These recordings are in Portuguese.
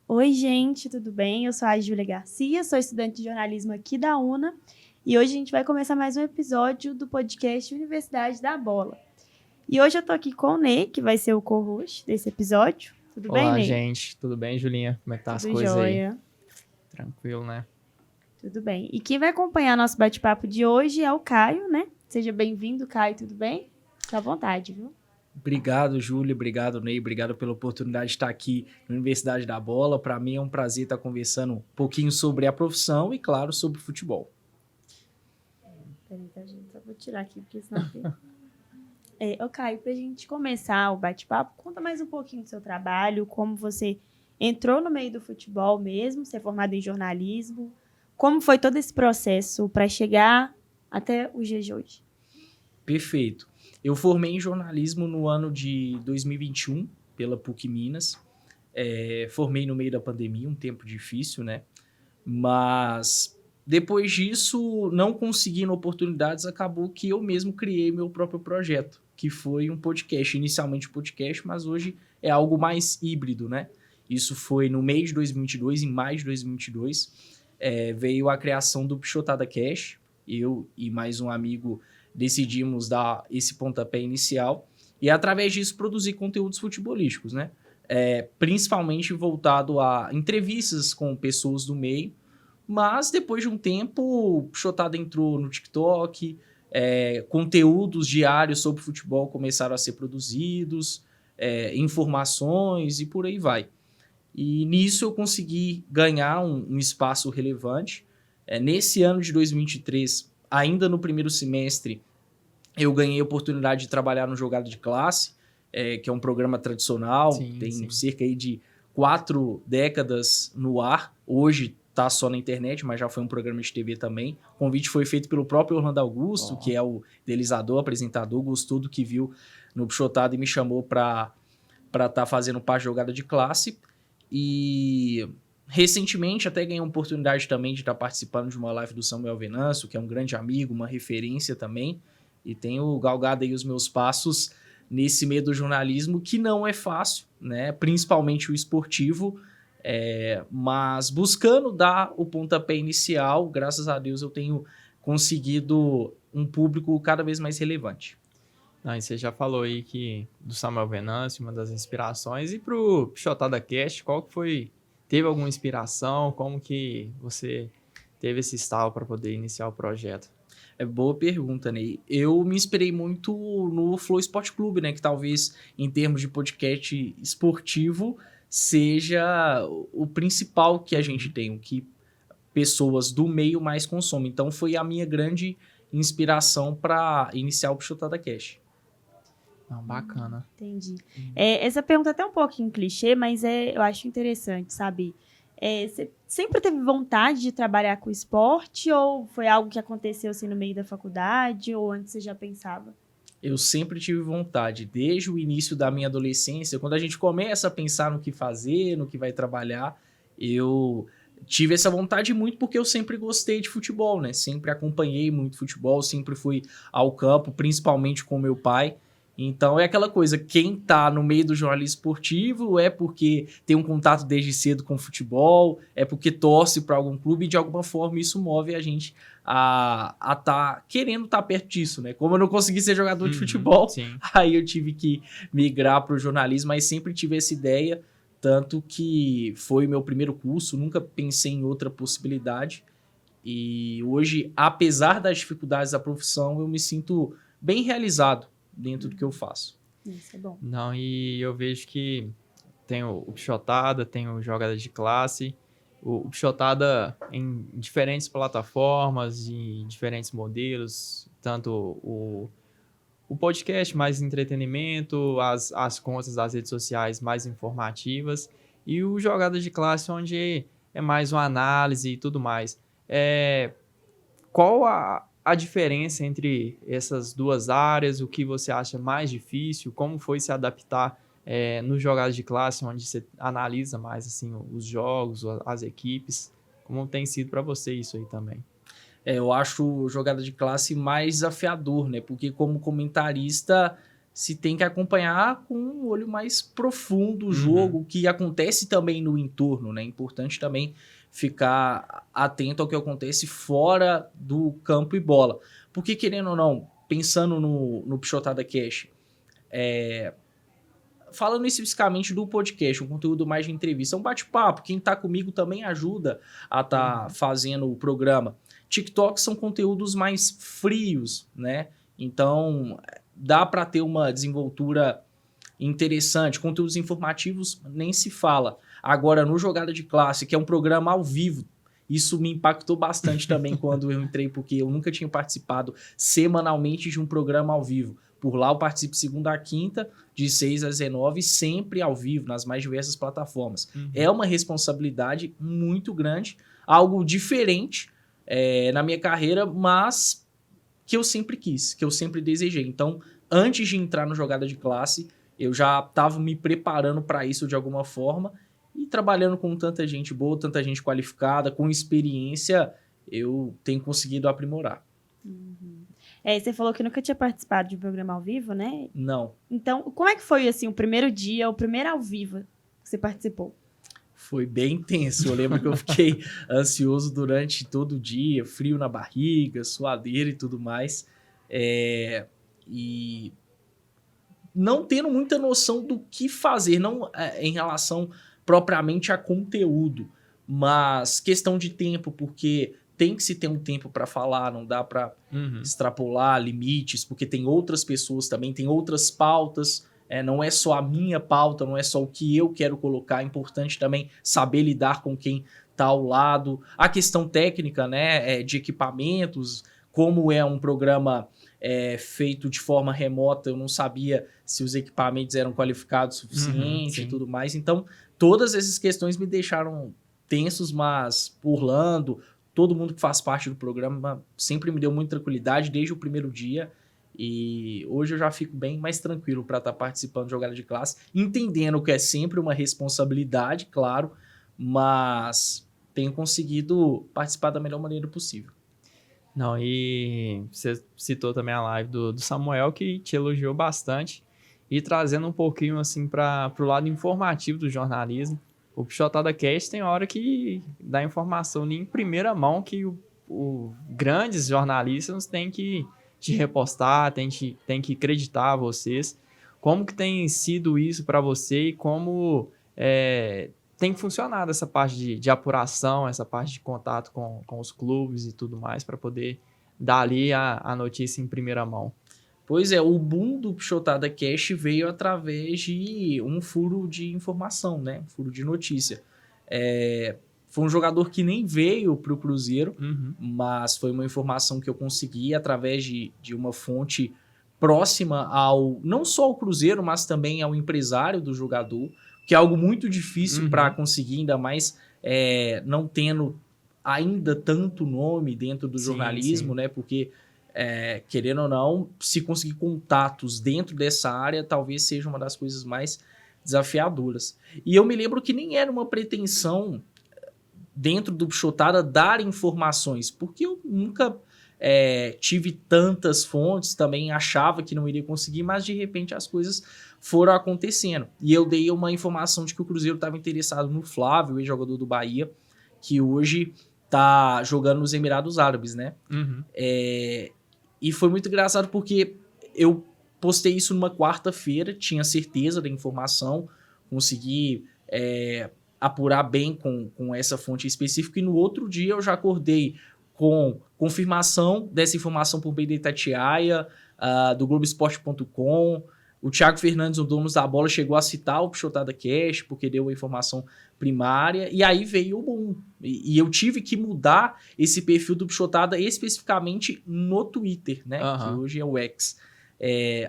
Oi, gente, tudo bem? Eu sou a Júlia Garcia, sou estudante de jornalismo aqui da UNA e hoje a gente vai começar mais um episódio do podcast Universidade da Bola. E hoje eu tô aqui com o Ney, que vai ser o co-host desse episódio. Tudo bem, Olá, Ney? gente. Tudo bem, Julinha? Como é que tá as Tudo coisas aí? jóia. Tranquilo, né? Tudo bem. E quem vai acompanhar nosso bate-papo de hoje é o Caio, né? Seja bem-vindo, Caio, tudo bem? Fica à vontade, viu? Obrigado, Júlia. Obrigado, Ney. Obrigado pela oportunidade de estar aqui na Universidade da Bola. Para mim é um prazer estar conversando um pouquinho sobre a profissão e, claro, sobre futebol. Peraí, tá, gente? Só vou tirar aqui, porque senão fica... Ô, Caio, pra gente começar o bate-papo, conta mais um pouquinho do seu trabalho, como você entrou no meio do futebol mesmo, você é formado em jornalismo, como foi todo esse processo para chegar até os dias de hoje? Perfeito. Eu formei em jornalismo no ano de 2021 pela PUC Minas. Formei no meio da pandemia, um tempo difícil, né? Mas depois disso, não conseguindo oportunidades, acabou que eu mesmo criei meu próprio projeto, que foi um podcast. Inicialmente um podcast, mas hoje é algo mais híbrido, né? Isso foi no mês de 2022, em maio de 2022, veio a criação do Pichotada Cash. Eu e mais um amigo decidimos dar esse pontapé inicial e, através disso, produzir conteúdos futebolísticos, né? Principalmente voltado a entrevistas com pessoas do meio, mas depois de um tempo, o Pichotada entrou no TikTok, conteúdos diários sobre futebol começaram a ser produzidos, informações e por aí vai. E nisso eu consegui ganhar um espaço relevante. Nesse ano de 2023, ainda no primeiro semestre, eu ganhei a oportunidade de trabalhar no Jogada de Classe, que é um programa tradicional, tem cerca aí de 4 décadas no ar. Hoje está só na internet, mas já foi um programa de TV também. O convite foi feito pelo próprio Orlando Augusto, que é o idealizador, apresentador, gostou do que viu no Pichotada e me chamou para estar fazendo parte da Jogada de Classe. E recentemente até ganhei a oportunidade também de estar participando de uma live do Samuel Venâncio, que é um grande amigo, uma referência também, e tenho galgado aí os meus passos nesse meio do jornalismo, que não é fácil, né? Principalmente o esportivo, mas buscando dar o pontapé inicial, graças a Deus eu tenho conseguido um público cada vez mais relevante. E você já falou aí que do Samuel Venâncio, uma das inspirações, e pro Pichotada Cast, qual que foi? Teve alguma inspiração? Como que você teve esse estalo para poder iniciar o projeto? Boa pergunta, né? Eu me inspirei muito no Flow Esporte Clube, né? Que talvez, em termos de podcast esportivo, seja o principal que a gente tem, o que pessoas do meio mais consomem. Então, foi a minha grande inspiração para iniciar o Pichotada Cash. Bacana. Entendi. Essa pergunta é até um pouquinho clichê, mas eu acho interessante, sabe? Você sempre teve vontade de trabalhar com esporte ou foi algo que aconteceu assim no meio da faculdade ou antes você já pensava? Eu sempre tive vontade, desde o início da minha adolescência, quando a gente começa a pensar no que fazer, no que vai trabalhar, eu tive essa vontade muito porque eu sempre gostei de futebol, né? Sempre acompanhei muito futebol, sempre fui ao campo, principalmente com meu pai. Então é aquela coisa, quem tá no meio do jornalismo esportivo é porque tem um contato desde cedo com futebol, é porque torce para algum clube e de alguma forma isso move a gente a tá querendo estar perto disso, né? Como eu não consegui ser jogador de futebol, aí eu tive que migrar para o jornalismo, mas sempre tive essa ideia, tanto que foi meu primeiro curso, nunca pensei em outra possibilidade. E hoje, apesar das dificuldades da profissão, eu me sinto bem realizado dentro do que eu faço. Isso é bom. E eu vejo que tem o Pichotada, tem o Jogada de Classe, o Pichotada em diferentes plataformas, em diferentes modelos, tanto o podcast mais entretenimento, as contas das redes sociais mais informativas, e o Jogada de Classe, onde é mais uma análise e tudo mais. Qual a diferença entre essas duas áreas? O que você acha mais difícil? Como foi se adaptar no Jogada de Classe, onde você analisa mais assim, os jogos, as equipes? Como tem sido para você isso aí também? Eu acho Jogada de Classe mais desafiador, né? Porque como comentarista, se tem que acompanhar com um olho mais profundo o jogo, o que acontece também no entorno, né? É importante também ficar atento ao que acontece fora do campo e bola. Porque, querendo ou não, pensando no Pichotada Cash, falando especificamente do podcast, um conteúdo mais de entrevista, é um bate-papo. Quem tá comigo também ajuda a tá fazendo o programa. TikTok são conteúdos mais frios, né? Então, dá para ter uma desenvoltura interessante. Conteúdos informativos nem se fala. Agora, no Jogada de Classe, que é um programa ao vivo, isso me impactou bastante também quando eu entrei, porque eu nunca tinha participado semanalmente de um programa ao vivo. Por lá eu participo segunda a quinta, de 6 às 19, sempre ao vivo, nas mais diversas plataformas. É uma responsabilidade muito grande, algo diferente na minha carreira, mas que eu sempre quis, que eu sempre desejei. Então, antes de entrar no Jogada de Classe, eu já estava me preparando para isso de alguma forma, e trabalhando com tanta gente boa, tanta gente qualificada, com experiência, eu tenho conseguido aprimorar. Você falou que nunca tinha participado de um programa ao vivo, né? Não. Então, como é que foi, assim, o primeiro dia, o primeiro ao vivo que você participou? Foi bem intenso. Eu lembro que eu fiquei ansioso durante todo o dia, frio na barriga, suadeira e tudo mais. E não tendo muita noção do que fazer, não em relação propriamente a conteúdo, mas questão de tempo, porque tem que se ter um tempo para falar, não dá para extrapolar limites, porque tem outras pessoas também, tem outras pautas, não é só a minha pauta, não é só o que eu quero colocar, é importante também saber lidar com quem está ao lado. A questão técnica, né, de equipamentos, como é um programa feito de forma remota, eu não sabia se os equipamentos eram qualificados o suficiente e tudo mais. Então, todas essas questões me deixaram tensos, mas Orlando, todo mundo que faz parte do programa sempre me deu muita tranquilidade desde o primeiro dia. E hoje eu já fico bem mais tranquilo para estar participando de Jogada de Classe, entendendo que é sempre uma responsabilidade, claro, mas tenho conseguido participar da melhor maneira possível. Não, e você citou também a live do Samuel, que te elogiou bastante, e trazendo um pouquinho assim para o lado informativo do jornalismo. O Pichotada Cast tem hora que dá informação em primeira mão que grandes jornalistas têm que te repostar, tem que acreditar a vocês. Como que tem sido isso para você e como tem funcionado essa parte de apuração, essa parte de contato com os clubes e tudo mais, para poder dar ali a notícia em primeira mão? Pois é, o boom do Pichotada Cash veio através de um furo de informação, né? Um furo de notícia. Foi um jogador que nem veio para o Cruzeiro, mas foi uma informação que eu consegui através de uma fonte próxima não só ao Cruzeiro, mas também ao empresário do jogador, que é algo muito difícil para conseguir, ainda mais não tendo ainda tanto nome dentro do jornalismo, né? Porque, querendo ou não, se conseguir contatos dentro dessa área, talvez seja uma das coisas mais desafiadoras. E eu me lembro que nem era uma pretensão dentro do Pichotada dar informações, porque eu nunca tive tantas fontes, também achava que não iria conseguir, mas de repente as coisas foram acontecendo. E eu dei uma informação de que o Cruzeiro estava interessado no Flávio, ex-jogador do Bahia, que hoje está jogando nos Emirados Árabes, né? E foi muito engraçado porque eu postei isso numa quarta-feira, tinha certeza da informação, consegui apurar bem com essa fonte específica, e no outro dia eu já acordei com confirmação dessa informação por meio da Itatiaia, do Globoesporte.com. O Thiago Fernandes, o dono da bola, chegou a citar o Pichotada Cash, porque deu a informação primária, e aí veio o boom. E eu tive que mudar esse perfil do Pichotada especificamente no Twitter, né? Que hoje é o X.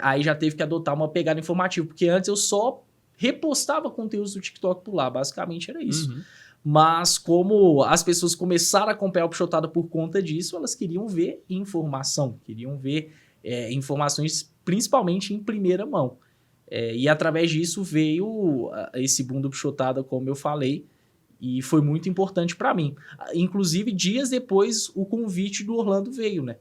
Aí já teve que adotar uma pegada informativa, porque antes eu só repostava conteúdos do TikTok por lá, basicamente era isso. Mas como as pessoas começaram a acompanhar o Pichotada por conta disso, elas queriam ver informação, queriam ver informações principalmente em primeira mão. E através disso veio esse boom do Pichotada, como eu falei, E foi muito importante para mim. Inclusive, dias depois, o convite do Orlando veio, né?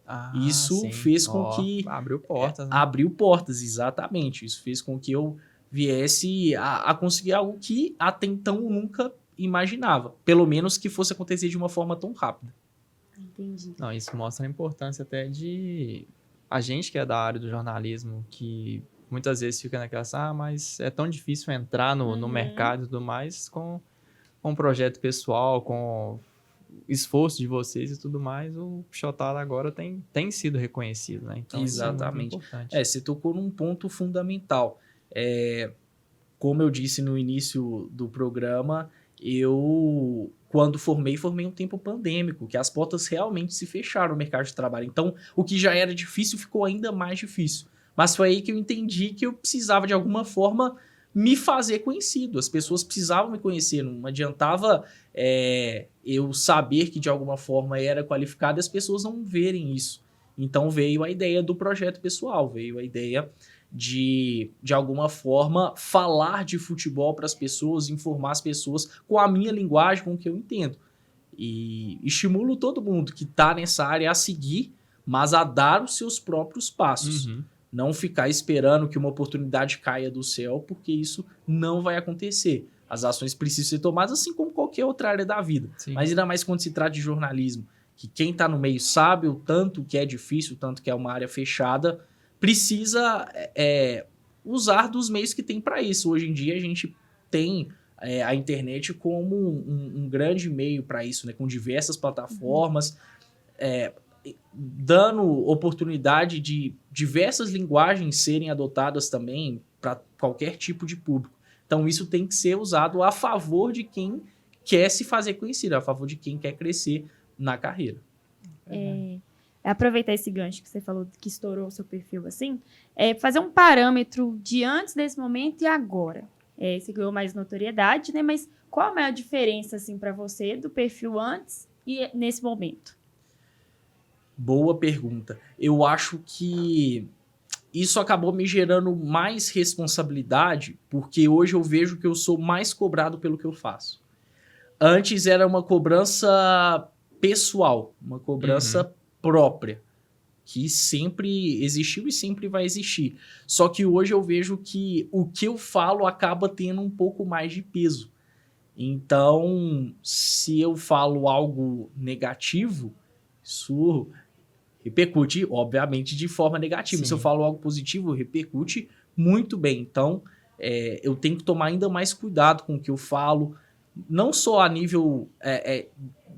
Isso sim. fez com que... Abriu portas, né? Abriu portas, exatamente. Isso fez com que eu viesse a conseguir algo que até então eu nunca imaginava. Pelo menos que fosse acontecer de uma forma tão rápida. Entendi. Não, isso mostra a importância até de a gente que é da área do jornalismo, que muitas vezes fica naquela, mas é tão difícil entrar no mercado e tudo mais, com um projeto pessoal, com esforço de vocês e tudo mais, o Pichotada agora tem sido reconhecido, né? Então, Exatamente. isso é muito importante. Você tocou num ponto fundamental. Como eu disse no início do programa, eu, quando formei um tempo pandêmico, que as portas realmente se fecharam no mercado de trabalho. Então, o que já era difícil ficou ainda mais difícil. Mas foi aí que eu entendi que eu precisava, de alguma forma, me fazer conhecido. As pessoas precisavam me conhecer. Não adiantava eu saber que, de alguma forma, era qualificado e as pessoas não verem isso. Então, veio a ideia do projeto pessoal, veio a ideia de alguma forma, falar de futebol para as pessoas, informar as pessoas com a minha linguagem, com o que eu entendo. E estimulo todo mundo que está nessa área a seguir, mas a dar os seus próprios passos. Não ficar esperando que uma oportunidade caia do céu, porque isso não vai acontecer. As ações precisam ser tomadas assim como qualquer outra área da vida. Sim. Mas ainda mais quando se trata de jornalismo, que quem está no meio sabe o tanto que é difícil, o tanto que é uma área fechada, precisa usar dos meios que tem para isso. Hoje em dia a gente tem a internet como um grande meio para isso, né? Com diversas plataformas, dando oportunidade de diversas linguagens serem adotadas também para qualquer tipo de público. Então isso tem que ser usado a favor de quem quer se fazer conhecido, a favor de quem quer crescer na carreira. Aproveitar esse gancho que você falou que estourou o seu perfil assim, fazer um parâmetro de antes desse momento e agora. Você ganhou mais notoriedade, né? Mas qual a maior diferença assim, para você do perfil antes e nesse momento? Boa pergunta. Eu acho que isso acabou me gerando mais responsabilidade, porque hoje eu vejo que eu sou mais cobrado pelo que eu faço. Antes era uma cobrança pessoal, uma cobrança própria, que sempre existiu e sempre vai existir. Só que hoje eu vejo que o que eu falo acaba tendo um pouco mais de peso. Então, se eu falo algo negativo, isso repercute, obviamente, de forma negativa. Sim. Se eu falo algo positivo, repercute muito bem. Então, eu tenho que tomar ainda mais cuidado com o que eu falo, não só a nível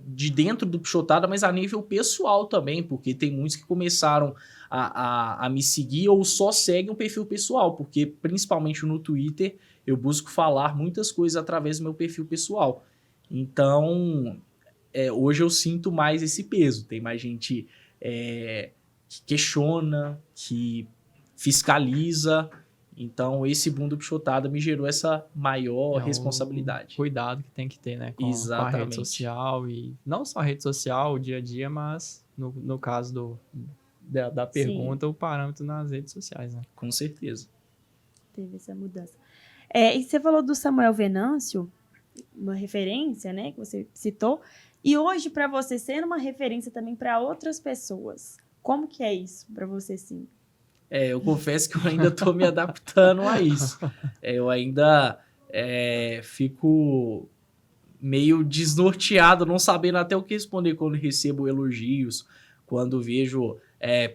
de dentro do Pichotada, mas a nível pessoal também, porque tem muitos que começaram a me seguir ou só seguem o perfil pessoal, porque principalmente no Twitter eu busco falar muitas coisas através do meu perfil pessoal. Então, hoje eu sinto mais esse peso. Tem mais gente que questiona, que fiscaliza. Então, esse boom do Pichotada me gerou essa maior responsabilidade. Cuidado que tem que ter, né? Com a rede social. E não só a rede social, o dia a dia, mas no caso da pergunta, o parâmetro nas redes sociais, né? Com certeza. Teve essa mudança. E você falou do Samuel Venâncio, uma referência, né? Que você citou. E hoje, para você ser uma referência também para outras pessoas, como que é isso para você, sim? Eu confesso que eu ainda estou me adaptando a isso. Eu ainda fico meio desnorteado, não sabendo até o que responder quando recebo elogios, quando vejo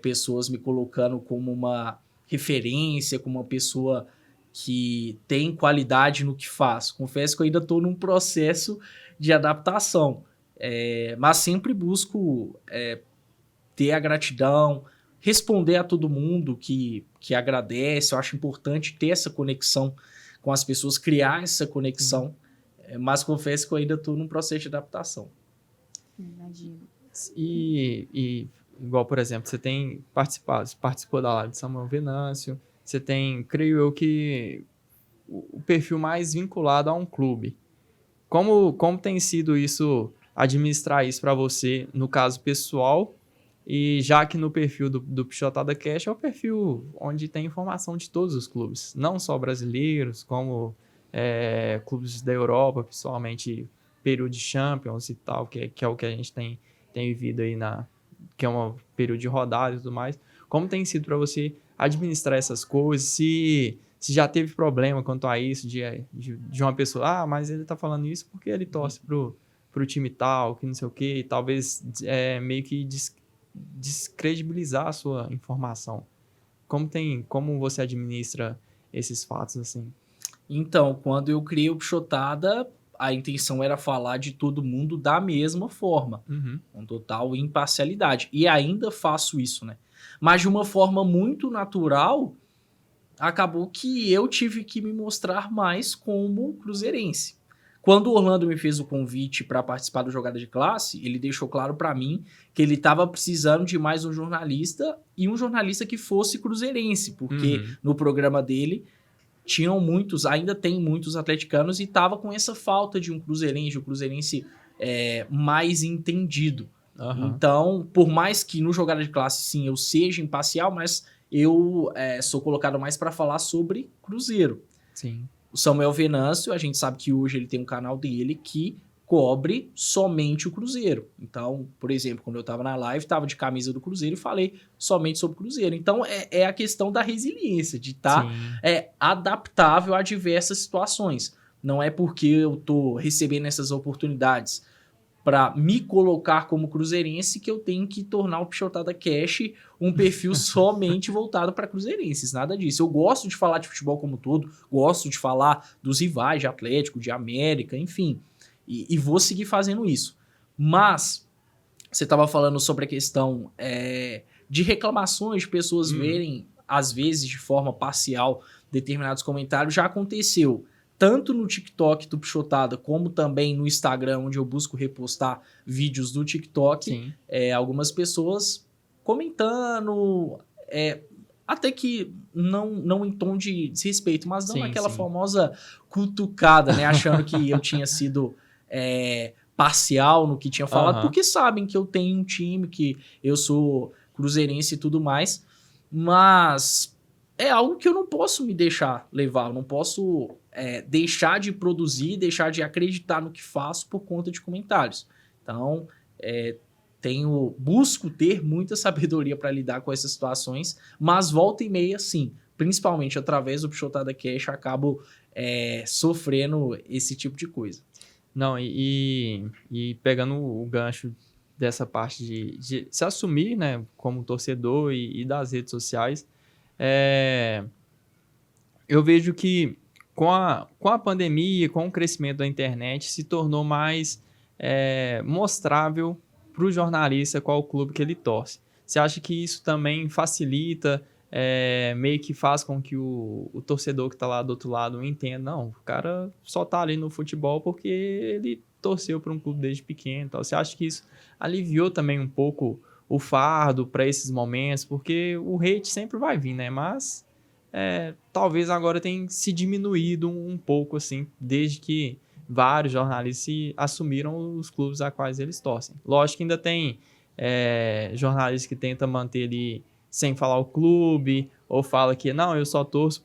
pessoas me colocando como uma referência, como uma pessoa que tem qualidade no que faz. Confesso que eu ainda estou num processo de adaptação, mas sempre busco ter a gratidão, responder a todo mundo que agradece. Eu acho importante ter essa conexão com as pessoas, criar essa conexão, mas confesso que eu ainda estou num processo de adaptação. Imagino. E igual, por exemplo, você tem participou da live de Samuel Venâncio, você tem, creio eu, que o perfil mais vinculado a um clube. Como tem sido isso, administrar isso para você, no caso pessoal, e já que no perfil do Pichotada Cash é o perfil onde tem informação de todos os clubes, não só brasileiros, como clubes da Europa, principalmente período de Champions e tal, que é o que a gente tem vivido aí que é um período de rodada e tudo mais. Como tem sido para você administrar essas coisas? Se já teve problema quanto a isso, de uma pessoa, mas ele tá falando isso porque ele torce pro time tal, que não sei o quê, e talvez meio que descredibilizar a sua informação. Como você administra esses fatos, assim? Então, quando eu criei o Pixotada, a intenção era falar de todo mundo da mesma forma, com total imparcialidade. E ainda faço isso, né? Mas de uma forma muito natural, acabou que eu tive que me mostrar mais como cruzeirense. Quando o Orlando me fez o convite para participar do Jogada de Classe, ele deixou claro para mim que ele estava precisando de mais um jornalista e um jornalista que fosse cruzeirense, porque no programa dele tinham muitos, ainda tem muitos atleticanos e tava com essa falta de um cruzeirense mais entendido. Então, por mais que no Jogada de Classe, sim, eu seja imparcial, mas eu sou colocado mais para falar sobre Cruzeiro. Sim. O Samuel Venâncio, a gente sabe que hoje ele tem um canal dele que cobre somente o Cruzeiro. Então, por exemplo, quando eu tava na live, tava de camisa do Cruzeiro e falei somente sobre o Cruzeiro. Então, é a questão da resiliência, de estar adaptável a diversas situações. Não é porque eu tô recebendo essas oportunidades para me colocar como cruzeirense que eu tenho que tornar o Pixotada Cash um perfil somente voltado para cruzeirenses, nada disso. Eu gosto de falar de futebol como um todo, gosto de falar dos rivais de Atlético, de América, enfim, e vou seguir fazendo isso. Mas você estava falando sobre a questão de reclamações, de pessoas verem, às vezes, de forma parcial, determinados comentários, já aconteceu. Tanto no TikTok do Pixotada, como também no Instagram, onde eu busco repostar vídeos do TikTok, algumas pessoas comentando, até que não em tom de desrespeito, mas dando aquela famosa cutucada, né? Achando que eu tinha sido parcial no que tinha falado, porque sabem que eu tenho um time, que eu sou cruzeirense e tudo mais, mas é algo que eu não posso me deixar levar, eu não posso deixar de produzir, deixar de acreditar no que faço por conta de comentários. Então, busco ter muita sabedoria para lidar com essas situações, mas volta e meia, sim, principalmente através do Pixotada Cash, acabo sofrendo esse tipo de coisa. Não, e pegando o gancho dessa parte de se assumir, né, como torcedor e das redes sociais, eu vejo que com a pandemia, com o crescimento da internet, se tornou mais mostrável para o jornalista qual o clube que ele torce. Você acha que isso também facilita, meio que faz com que o torcedor que está lá do outro lado entenda, não, o cara só está ali no futebol porque ele torceu para um clube desde pequeno. Então, você acha que isso aliviou também um pouco o fardo para esses momentos? Porque o hate sempre vai vir, né? Mas talvez agora tenha se diminuído um pouco, assim, desde que vários jornalistas assumiram os clubes a quais eles torcem. Lógico que ainda tem jornalistas que tentam manter ali sem falar o clube, ou fala que não, eu só torço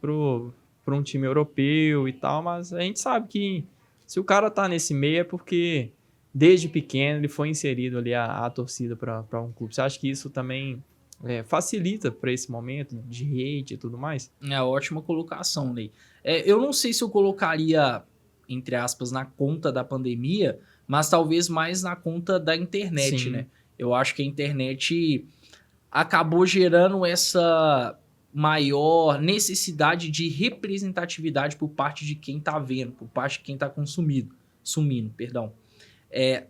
para um time europeu e tal, mas a gente sabe que se o cara tá nesse meio é porque desde pequeno ele foi inserido ali a torcida para um clube. Você acha que isso também facilita para esse momento de hate e tudo mais? Ótima colocação, Ney. Eu não sei se eu colocaria, entre aspas, na conta da pandemia, mas talvez mais na conta da internet, Sim. né? Eu acho que a internet acabou gerando essa maior necessidade de representatividade por parte de quem tá vendo, por parte de quem tá consumindo, perdão.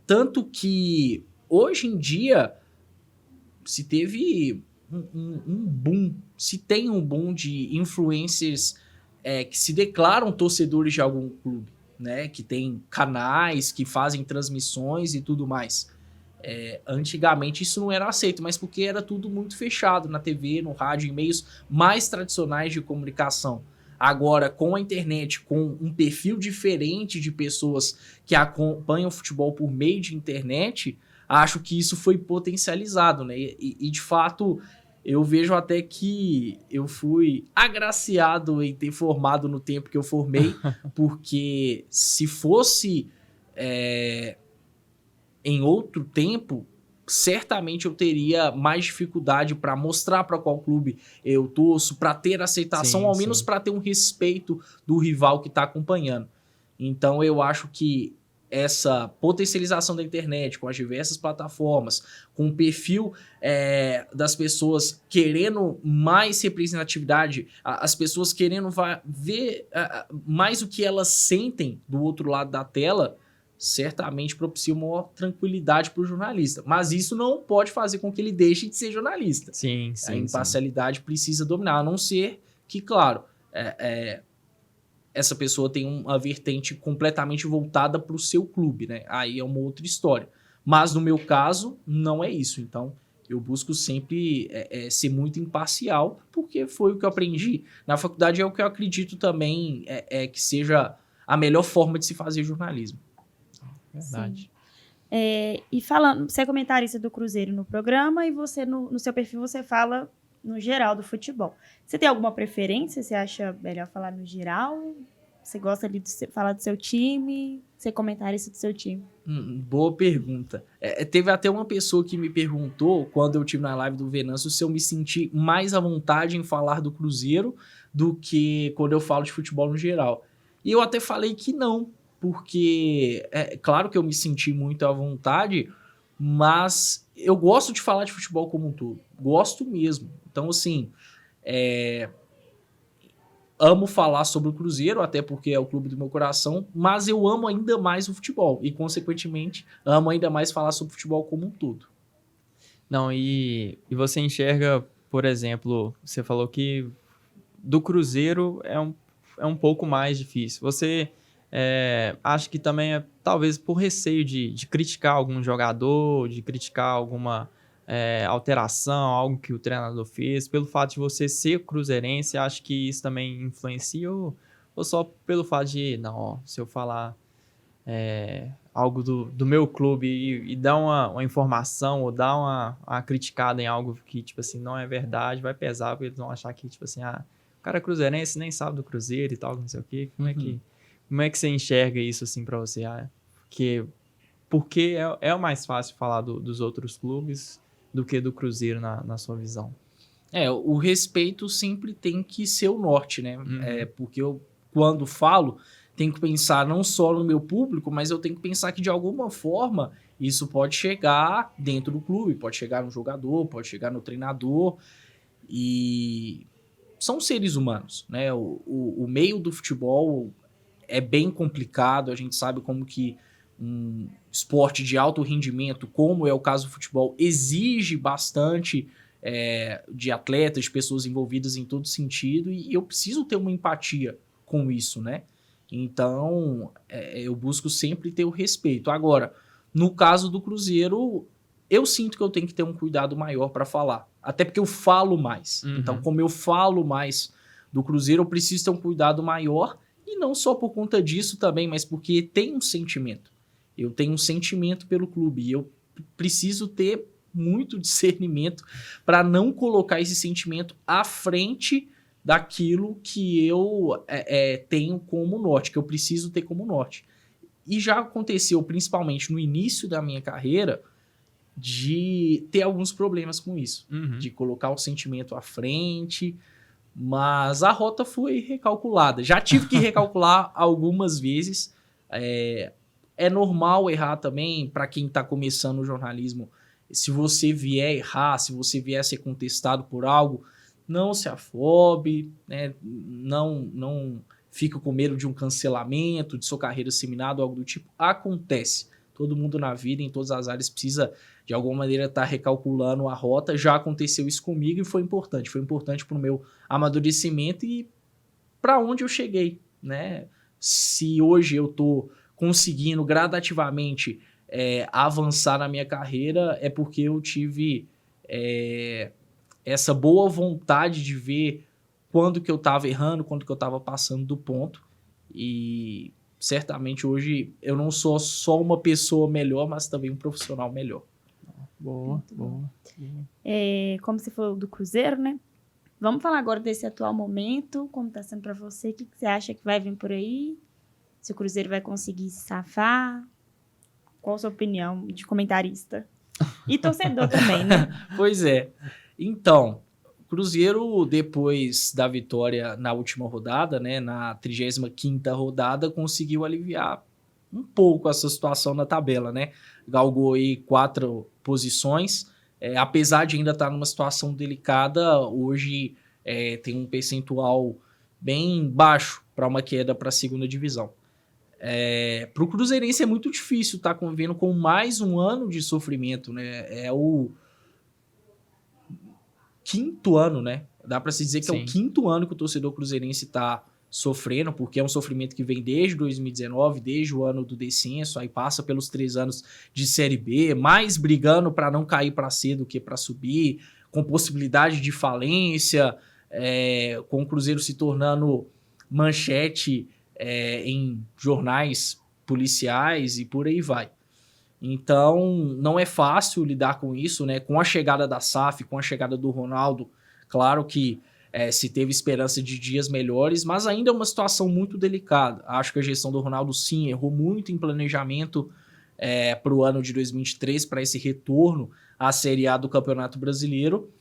Tanto que hoje em dia se teve um boom, se tem um boom de influencers que se declaram torcedores de algum clube, né? Que tem canais, que fazem transmissões e tudo mais. Antigamente isso não era aceito, mas porque era tudo muito fechado na TV, no rádio, em meios mais tradicionais de comunicação. Agora, com a internet, com um perfil diferente de pessoas que acompanham o futebol por meio de internet, acho que isso foi potencializado, né? E de fato, eu vejo até que eu fui agraciado em ter formado no tempo que eu formei, porque se fosse em outro tempo, certamente eu teria mais dificuldade para mostrar para qual clube eu torço, para ter aceitação, Sim, ao menos sim. para ter um respeito do rival que está acompanhando. Então eu acho que essa potencialização da internet com as diversas plataformas, com o perfil das pessoas querendo mais representatividade, as pessoas querendo ver mais o que elas sentem do outro lado da tela, certamente propicia uma maior tranquilidade para o jornalista. Mas isso não pode fazer com que ele deixe de ser jornalista. Sim, A sim, sim. imparcialidade precisa dominar, a não ser que, claro, essa pessoa tem uma vertente completamente voltada para o seu clube, né? Aí é uma outra história. Mas no meu caso, não é isso. Então, eu busco sempre ser muito imparcial, porque foi o que eu aprendi na faculdade, é o que eu acredito também que seja a melhor forma de se fazer jornalismo. Verdade. E falando, você é comentarista do Cruzeiro no programa e você, no seu perfil, você fala no geral do futebol. Você tem alguma preferência? Você acha melhor falar no geral? Você gosta ali de falar do seu time? Ser comentarista do seu time? Boa pergunta. Teve até uma pessoa que me perguntou, quando eu estive na live do Venâncio, se eu me senti mais à vontade em falar do Cruzeiro do que quando eu falo de futebol no geral. E eu até falei que não, porque claro que eu me senti muito à vontade, mas eu gosto de falar de futebol como um todo. Gosto mesmo. Então, assim, amo falar sobre o Cruzeiro, até porque é o clube do meu coração, mas eu amo ainda mais o futebol e, consequentemente, amo ainda mais falar sobre futebol como um todo. Não, e você enxerga, por exemplo, você falou que do Cruzeiro é um pouco mais difícil. Você acha que também talvez por receio de criticar algum jogador, de criticar alguma alteração, algo que o treinador fez, pelo fato de você ser cruzeirense, acha que isso também influencia ou só pelo fato de, não, ó, se eu falar algo do meu clube e dar uma informação ou dar uma criticada em algo que, tipo assim, não é verdade, vai pesar, porque eles vão achar que, tipo assim, o cara é cruzeirense, nem sabe do Cruzeiro e tal, não sei o quê. Como é que você enxerga isso, assim, pra você? Porque é o mais fácil falar dos outros clubes do que do Cruzeiro na sua visão. O respeito sempre tem que ser o norte, né? Porque eu, quando falo, tenho que pensar não só no meu público, mas eu tenho que pensar que, de alguma forma, isso pode chegar dentro do clube, pode chegar no jogador, pode chegar no treinador, e são seres humanos, né? O meio do futebol é bem complicado, a gente sabe como que um esporte de alto rendimento, como é o caso do futebol, exige bastante de atletas, de pessoas envolvidas em todo sentido, e eu preciso ter uma empatia com isso, né? Então, eu busco sempre ter o respeito. Agora, no caso do Cruzeiro, eu sinto que eu tenho que ter um cuidado maior para falar. Até porque eu falo mais. Então, como eu falo mais do Cruzeiro, eu preciso ter um cuidado maior. E não só por conta disso também, mas porque tem um sentimento. Eu tenho um sentimento pelo clube. E eu preciso ter muito discernimento para não colocar esse sentimento à frente daquilo que eu tenho como norte, que eu preciso ter como norte. E já aconteceu, principalmente no início da minha carreira, de ter alguns problemas com isso. De colocar o sentimento à frente, mas a rota foi recalculada. Já tive que recalcular algumas vezes. É normal errar também para quem está começando o jornalismo. Se você vier errar, se você vier ser contestado por algo, não se afobe, né? Não fica com medo de um cancelamento, de sua carreira ser minada, algo do tipo. Acontece. Todo mundo na vida, em todas as áreas, precisa, de alguma maneira, estar recalculando a rota. Já aconteceu isso comigo e foi importante. Foi importante para o meu amadurecimento e para onde eu cheguei, né? Se hoje eu estou conseguindo gradativamente avançar na minha carreira, é porque eu tive essa boa vontade de ver quando que eu estava errando, quando que eu estava passando do ponto. E certamente hoje eu não sou só uma pessoa melhor, mas também um profissional melhor. Boa. Como você falou do Cruzeiro, né? Vamos falar agora desse atual momento, como está sendo para você, o que você acha que vai vir por aí? Se o Cruzeiro vai conseguir se safar? Qual a sua opinião de comentarista? E torcedor também, né? Pois é. Então, o Cruzeiro, depois da vitória na última rodada, né, na 35ª rodada, conseguiu aliviar um pouco essa situação na tabela, né? Galgou aí 4 posições. Apesar de ainda estar numa situação delicada, hoje tem um percentual bem baixo para uma queda para a segunda divisão. Para o Cruzeirense é muito difícil estar convivendo com mais um ano de sofrimento, né? É o 5º ano, né? Dá para se dizer que Sim. é o 5º ano que o torcedor cruzeirense está sofrendo, porque é um sofrimento que vem desde 2019, desde o ano do descenso, aí passa pelos 3 anos de Série B, mais brigando para não cair para C do que para subir, com possibilidade de falência, com o Cruzeiro se tornando manchete em jornais policiais e por aí vai. Então, não é fácil lidar com isso, né? Com a chegada da SAF, com a chegada do Ronaldo, claro que se teve esperança de dias melhores, mas ainda é uma situação muito delicada. Acho que a gestão do Ronaldo, sim, errou muito em planejamento para o ano de 2023, para esse retorno à Série A do Campeonato Brasileiro.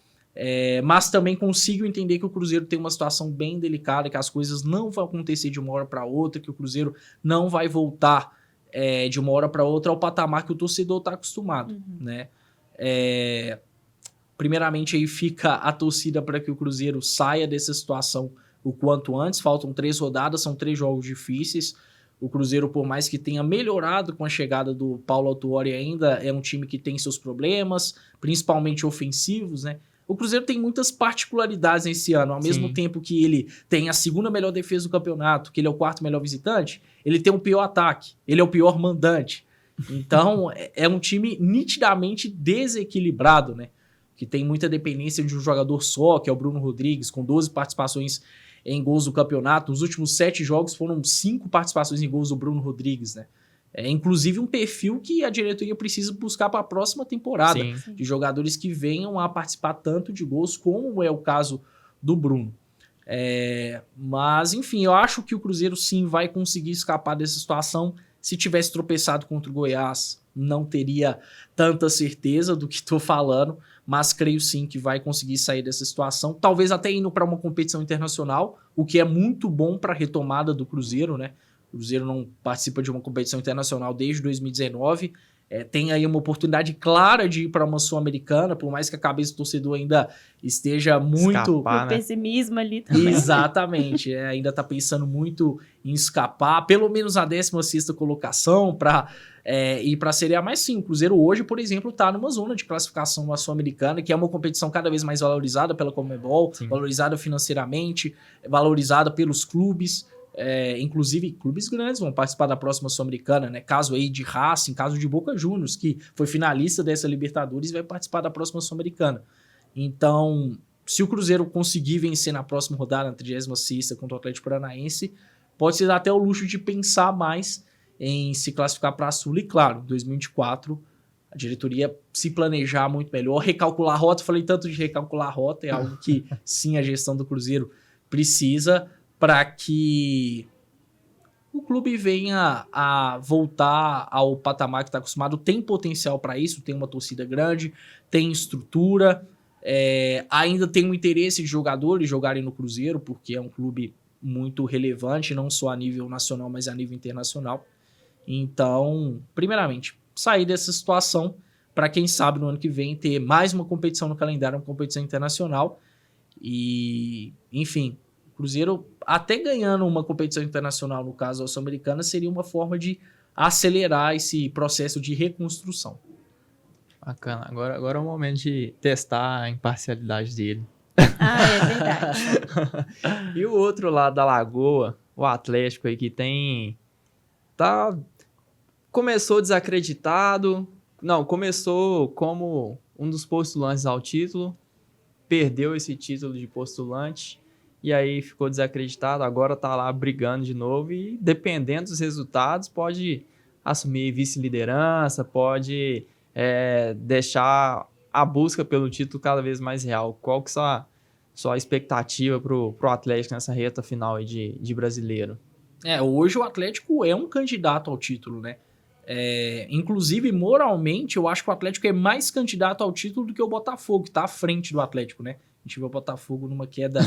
Mas também consigo entender que o Cruzeiro tem uma situação bem delicada, que as coisas não vão acontecer de uma hora para outra, que o Cruzeiro não vai voltar de uma hora para outra ao patamar que o torcedor está acostumado, né? Primeiramente aí fica a torcida para que o Cruzeiro saia dessa situação o quanto antes. Faltam 3 rodadas, são 3 jogos difíceis. O Cruzeiro, por mais que tenha melhorado com a chegada do Paulo Autuori, ainda é um time que tem seus problemas, principalmente ofensivos, né? O Cruzeiro tem muitas particularidades nesse ano. Ao mesmo tempo que ele tem a 2ª melhor defesa do campeonato, que ele é o 4º melhor visitante, ele tem o pior ataque, ele é o pior mandante. Então, é um time nitidamente desequilibrado, né? Que tem muita dependência de um jogador só, que é o Bruno Rodrigues, com 12 participações em gols do campeonato. Nos últimos 7 jogos foram 5 participações em gols do Bruno Rodrigues, né? Inclusive um perfil que a diretoria precisa buscar para a próxima temporada, de jogadores que venham a participar tanto de gols como é o caso do Bruno. Mas, enfim, eu acho que o Cruzeiro sim vai conseguir escapar dessa situação. Se tivesse tropeçado contra o Goiás, não teria tanta certeza do que estou falando, mas creio sim que vai conseguir sair dessa situação, talvez até indo para uma competição internacional, o que é muito bom para a retomada do Cruzeiro, né? O Cruzeiro não participa de uma competição internacional desde 2019, tem aí uma oportunidade clara de ir para uma Sul-Americana, por mais que a cabeça do torcedor ainda esteja muito... Escapar, O pessimismo ali também. Exatamente, ainda está pensando muito em escapar, pelo menos a 16ª colocação para ir para a Série A. Mas sim, o Cruzeiro hoje, por exemplo, está numa zona de classificação na Sul-Americana, que é uma competição cada vez mais valorizada pela Conmebol, valorizada financeiramente, valorizada pelos clubes. Inclusive clubes grandes vão participar da próxima Sul-Americana, né? Caso aí de Racing, caso de Boca Juniors, que foi finalista dessa Libertadores, vai participar da próxima Sul-Americana. Então, se o Cruzeiro conseguir vencer na próxima rodada, na 36ª contra o Atlético Paranaense, pode se dar até o luxo de pensar mais em se classificar para a Sul. E claro, em 2024 a diretoria se planejar muito melhor, recalcular a rota. Falei tanto de recalcular a rota, é algo que sim, a gestão do Cruzeiro precisa, para que o clube venha a voltar ao patamar que está acostumado. Tem potencial para isso, tem uma torcida grande, tem estrutura, ainda tem um interesse de jogadores jogarem no Cruzeiro, porque é um clube muito relevante, não só a nível nacional, mas a nível internacional. Então, primeiramente, sair dessa situação para quem sabe no ano que vem ter mais uma competição no calendário, uma competição internacional. E, enfim, o Cruzeiro, até ganhando uma competição internacional, no caso a Sul-Americana, seria uma forma de acelerar esse processo de reconstrução. Bacana. Agora é o momento de testar a imparcialidade dele. É verdade. E o outro lado da Lagoa, o Atlético aí, que começou desacreditado. Não, começou como um dos postulantes ao título, perdeu esse título de postulante, e aí ficou desacreditado, agora tá lá brigando de novo e, dependendo dos resultados, pode assumir vice-liderança, pode deixar a busca pelo título cada vez mais real. Qual que é sua expectativa pro Atlético nessa reta final aí de brasileiro? Hoje o Atlético é um candidato ao título, né? Inclusive, moralmente, eu acho que o Atlético é mais candidato ao título do que o Botafogo, que tá à frente do Atlético, né? A gente vê o Botafogo numa queda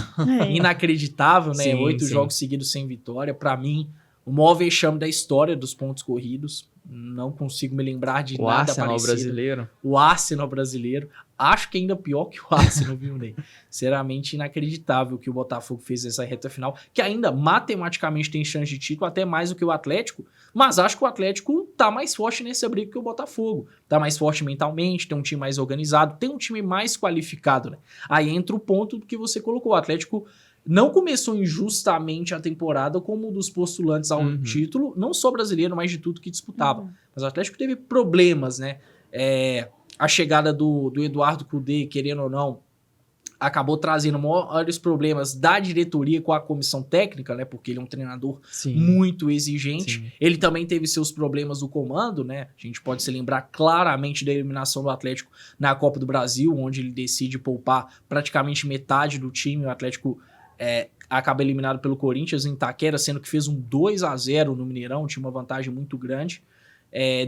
inacreditável, né? Sim, 8 sim. jogos seguidos sem vitória. Pra mim, o maior vexame da história dos pontos corridos. Não consigo me lembrar de O nada Arsenal parecido. brasileiro. O Arsenal brasileiro. Acho que ainda pior que o Arsenal, viu, Ney? Sinceramente, inacreditável que o Botafogo fez essa reta final, que ainda matematicamente tem chance de título, até mais do que o Atlético, mas acho que o Atlético tá mais forte nessa briga que o Botafogo. Tá mais forte mentalmente, tem um time mais organizado, tem um time mais qualificado, né? Aí entra o ponto do que você colocou. O Atlético não começou injustamente a temporada como um dos postulantes ao título, não só brasileiro, mas de tudo que disputava. Mas o Atlético teve problemas, né? A chegada do Eduardo Cudê, querendo ou não, acabou trazendo maiores problemas da diretoria com a comissão técnica, né? Porque ele é um treinador muito exigente. Sim. Ele também teve seus problemas no comando, né? A gente pode se lembrar claramente da eliminação do Atlético na Copa do Brasil, onde ele decide poupar praticamente metade do time. O Atlético acaba eliminado pelo Corinthians em Itaquera, sendo que fez um 2-0 no Mineirão, tinha uma vantagem muito grande.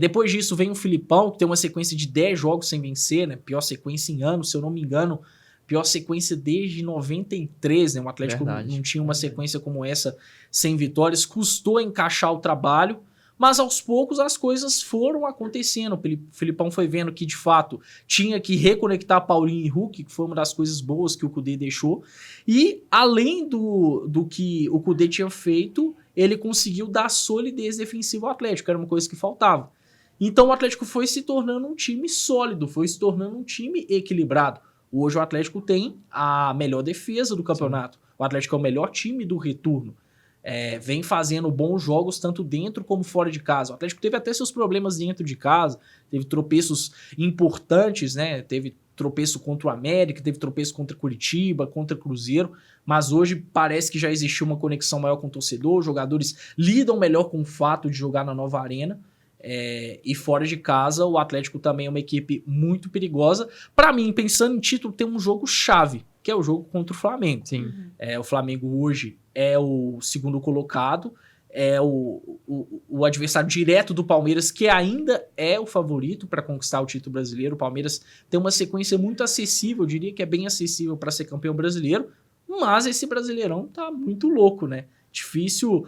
Depois disso vem o Filipão, que tem uma sequência de 10 jogos sem vencer, né? Pior sequência em anos, se eu não me engano, pior sequência desde 93, né? O Atlético não tinha uma sequência como essa sem vitórias, custou encaixar o trabalho, mas aos poucos as coisas foram acontecendo. O Filipão foi vendo que, de fato, tinha que reconectar Paulinho e Hulk, que foi uma das coisas boas que o Cudê deixou. E, além do que o Cudê tinha feito, ele conseguiu dar solidez defensiva ao Atlético, era uma coisa que faltava. Então, o Atlético foi se tornando um time sólido, foi se tornando um time equilibrado. Hoje, o Atlético tem a melhor defesa do campeonato. Sim. O Atlético é o melhor time do retorno. Vem fazendo bons jogos tanto dentro como fora de casa. O Atlético teve até seus problemas dentro de casa, teve tropeços importantes, né? Teve tropeço contra o América, teve tropeço contra Curitiba, contra Cruzeiro, mas hoje parece que já existiu uma conexão maior com o torcedor, os jogadores lidam melhor com o fato de jogar na nova arena. E fora de casa, o Atlético também é uma equipe muito perigosa. Para mim, pensando em título, tem um jogo chave, que é o jogo contra o Flamengo. Sim. O Flamengo hoje é o segundo colocado, é o adversário direto do Palmeiras, que ainda é o favorito para conquistar o título brasileiro. O Palmeiras tem uma sequência muito acessível, eu diria que é bem acessível para ser campeão brasileiro, mas esse Brasileirão tá muito louco, né? Difícil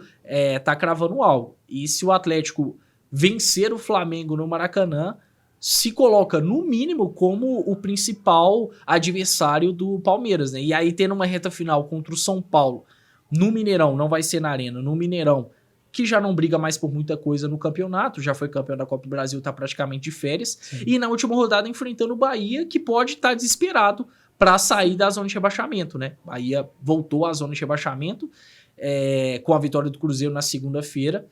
tá cravando algo. E se o Atlético vencer o Flamengo no Maracanã, se coloca, no mínimo, como o principal adversário do Palmeiras, né? E aí, tendo uma reta final contra o São Paulo, no Mineirão, não vai ser na Arena, no Mineirão, que já não briga mais por muita coisa no campeonato, já foi campeão da Copa do Brasil, tá praticamente de férias, e na última rodada enfrentando o Bahia, que pode estar desesperado para sair da zona de rebaixamento, né? Bahia voltou à zona de rebaixamento com a vitória do Cruzeiro na segunda-feira.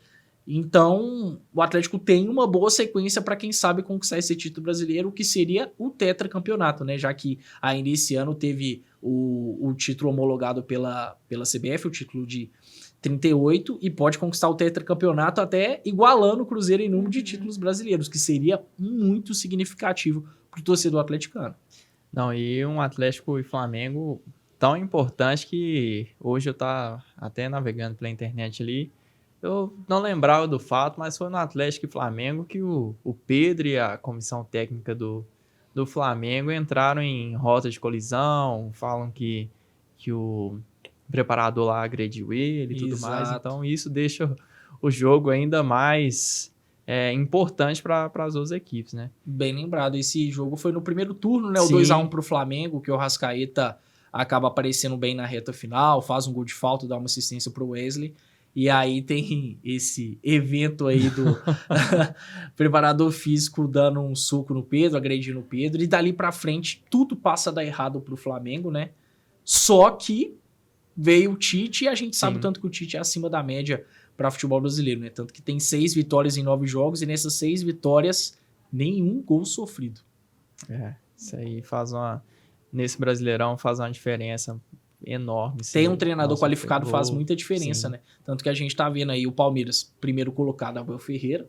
Então, o Atlético tem uma boa sequência para quem sabe conquistar esse título brasileiro, que seria o tetracampeonato, né? Já que ainda esse ano teve o título homologado pela CBF, o título de 38, e pode conquistar o tetracampeonato até igualando o Cruzeiro em número de títulos brasileiros, que seria muito significativo para o torcedor atleticano. Não, e um Atlético e Flamengo tão importante que hoje eu tava até navegando pela internet ali. Eu não lembrava do fato, mas foi no Atlético e Flamengo que o Pedro e a comissão técnica do Flamengo entraram em rota de colisão, falam que o preparador lá agrediu ele e tudo mais. Então isso deixa o jogo ainda mais importante para as outras equipes, né? Bem lembrado, esse jogo foi no primeiro turno, né? O Sim. 2-1 pro Flamengo, que o Arrascaeta acaba aparecendo bem na reta final, faz um gol de falta, dá uma assistência pro Wesley. E aí tem esse evento aí do preparador físico dando um soco no Pedro, agredindo o Pedro, e dali pra frente tudo passa a dar errado pro Flamengo, né? Só que veio o Tite e a gente sabe o tanto que o Tite é acima da média para futebol brasileiro, né? Tanto que tem 6 vitórias em 9 jogos e nessas 6 vitórias, nenhum gol sofrido. Isso aí nesse Brasileirão faz uma diferença enorme. Tem um treinador qualificado, faz muita diferença, sim. né? Tanto que a gente tá vendo aí o Palmeiras, primeiro colocado, Abel Ferreira,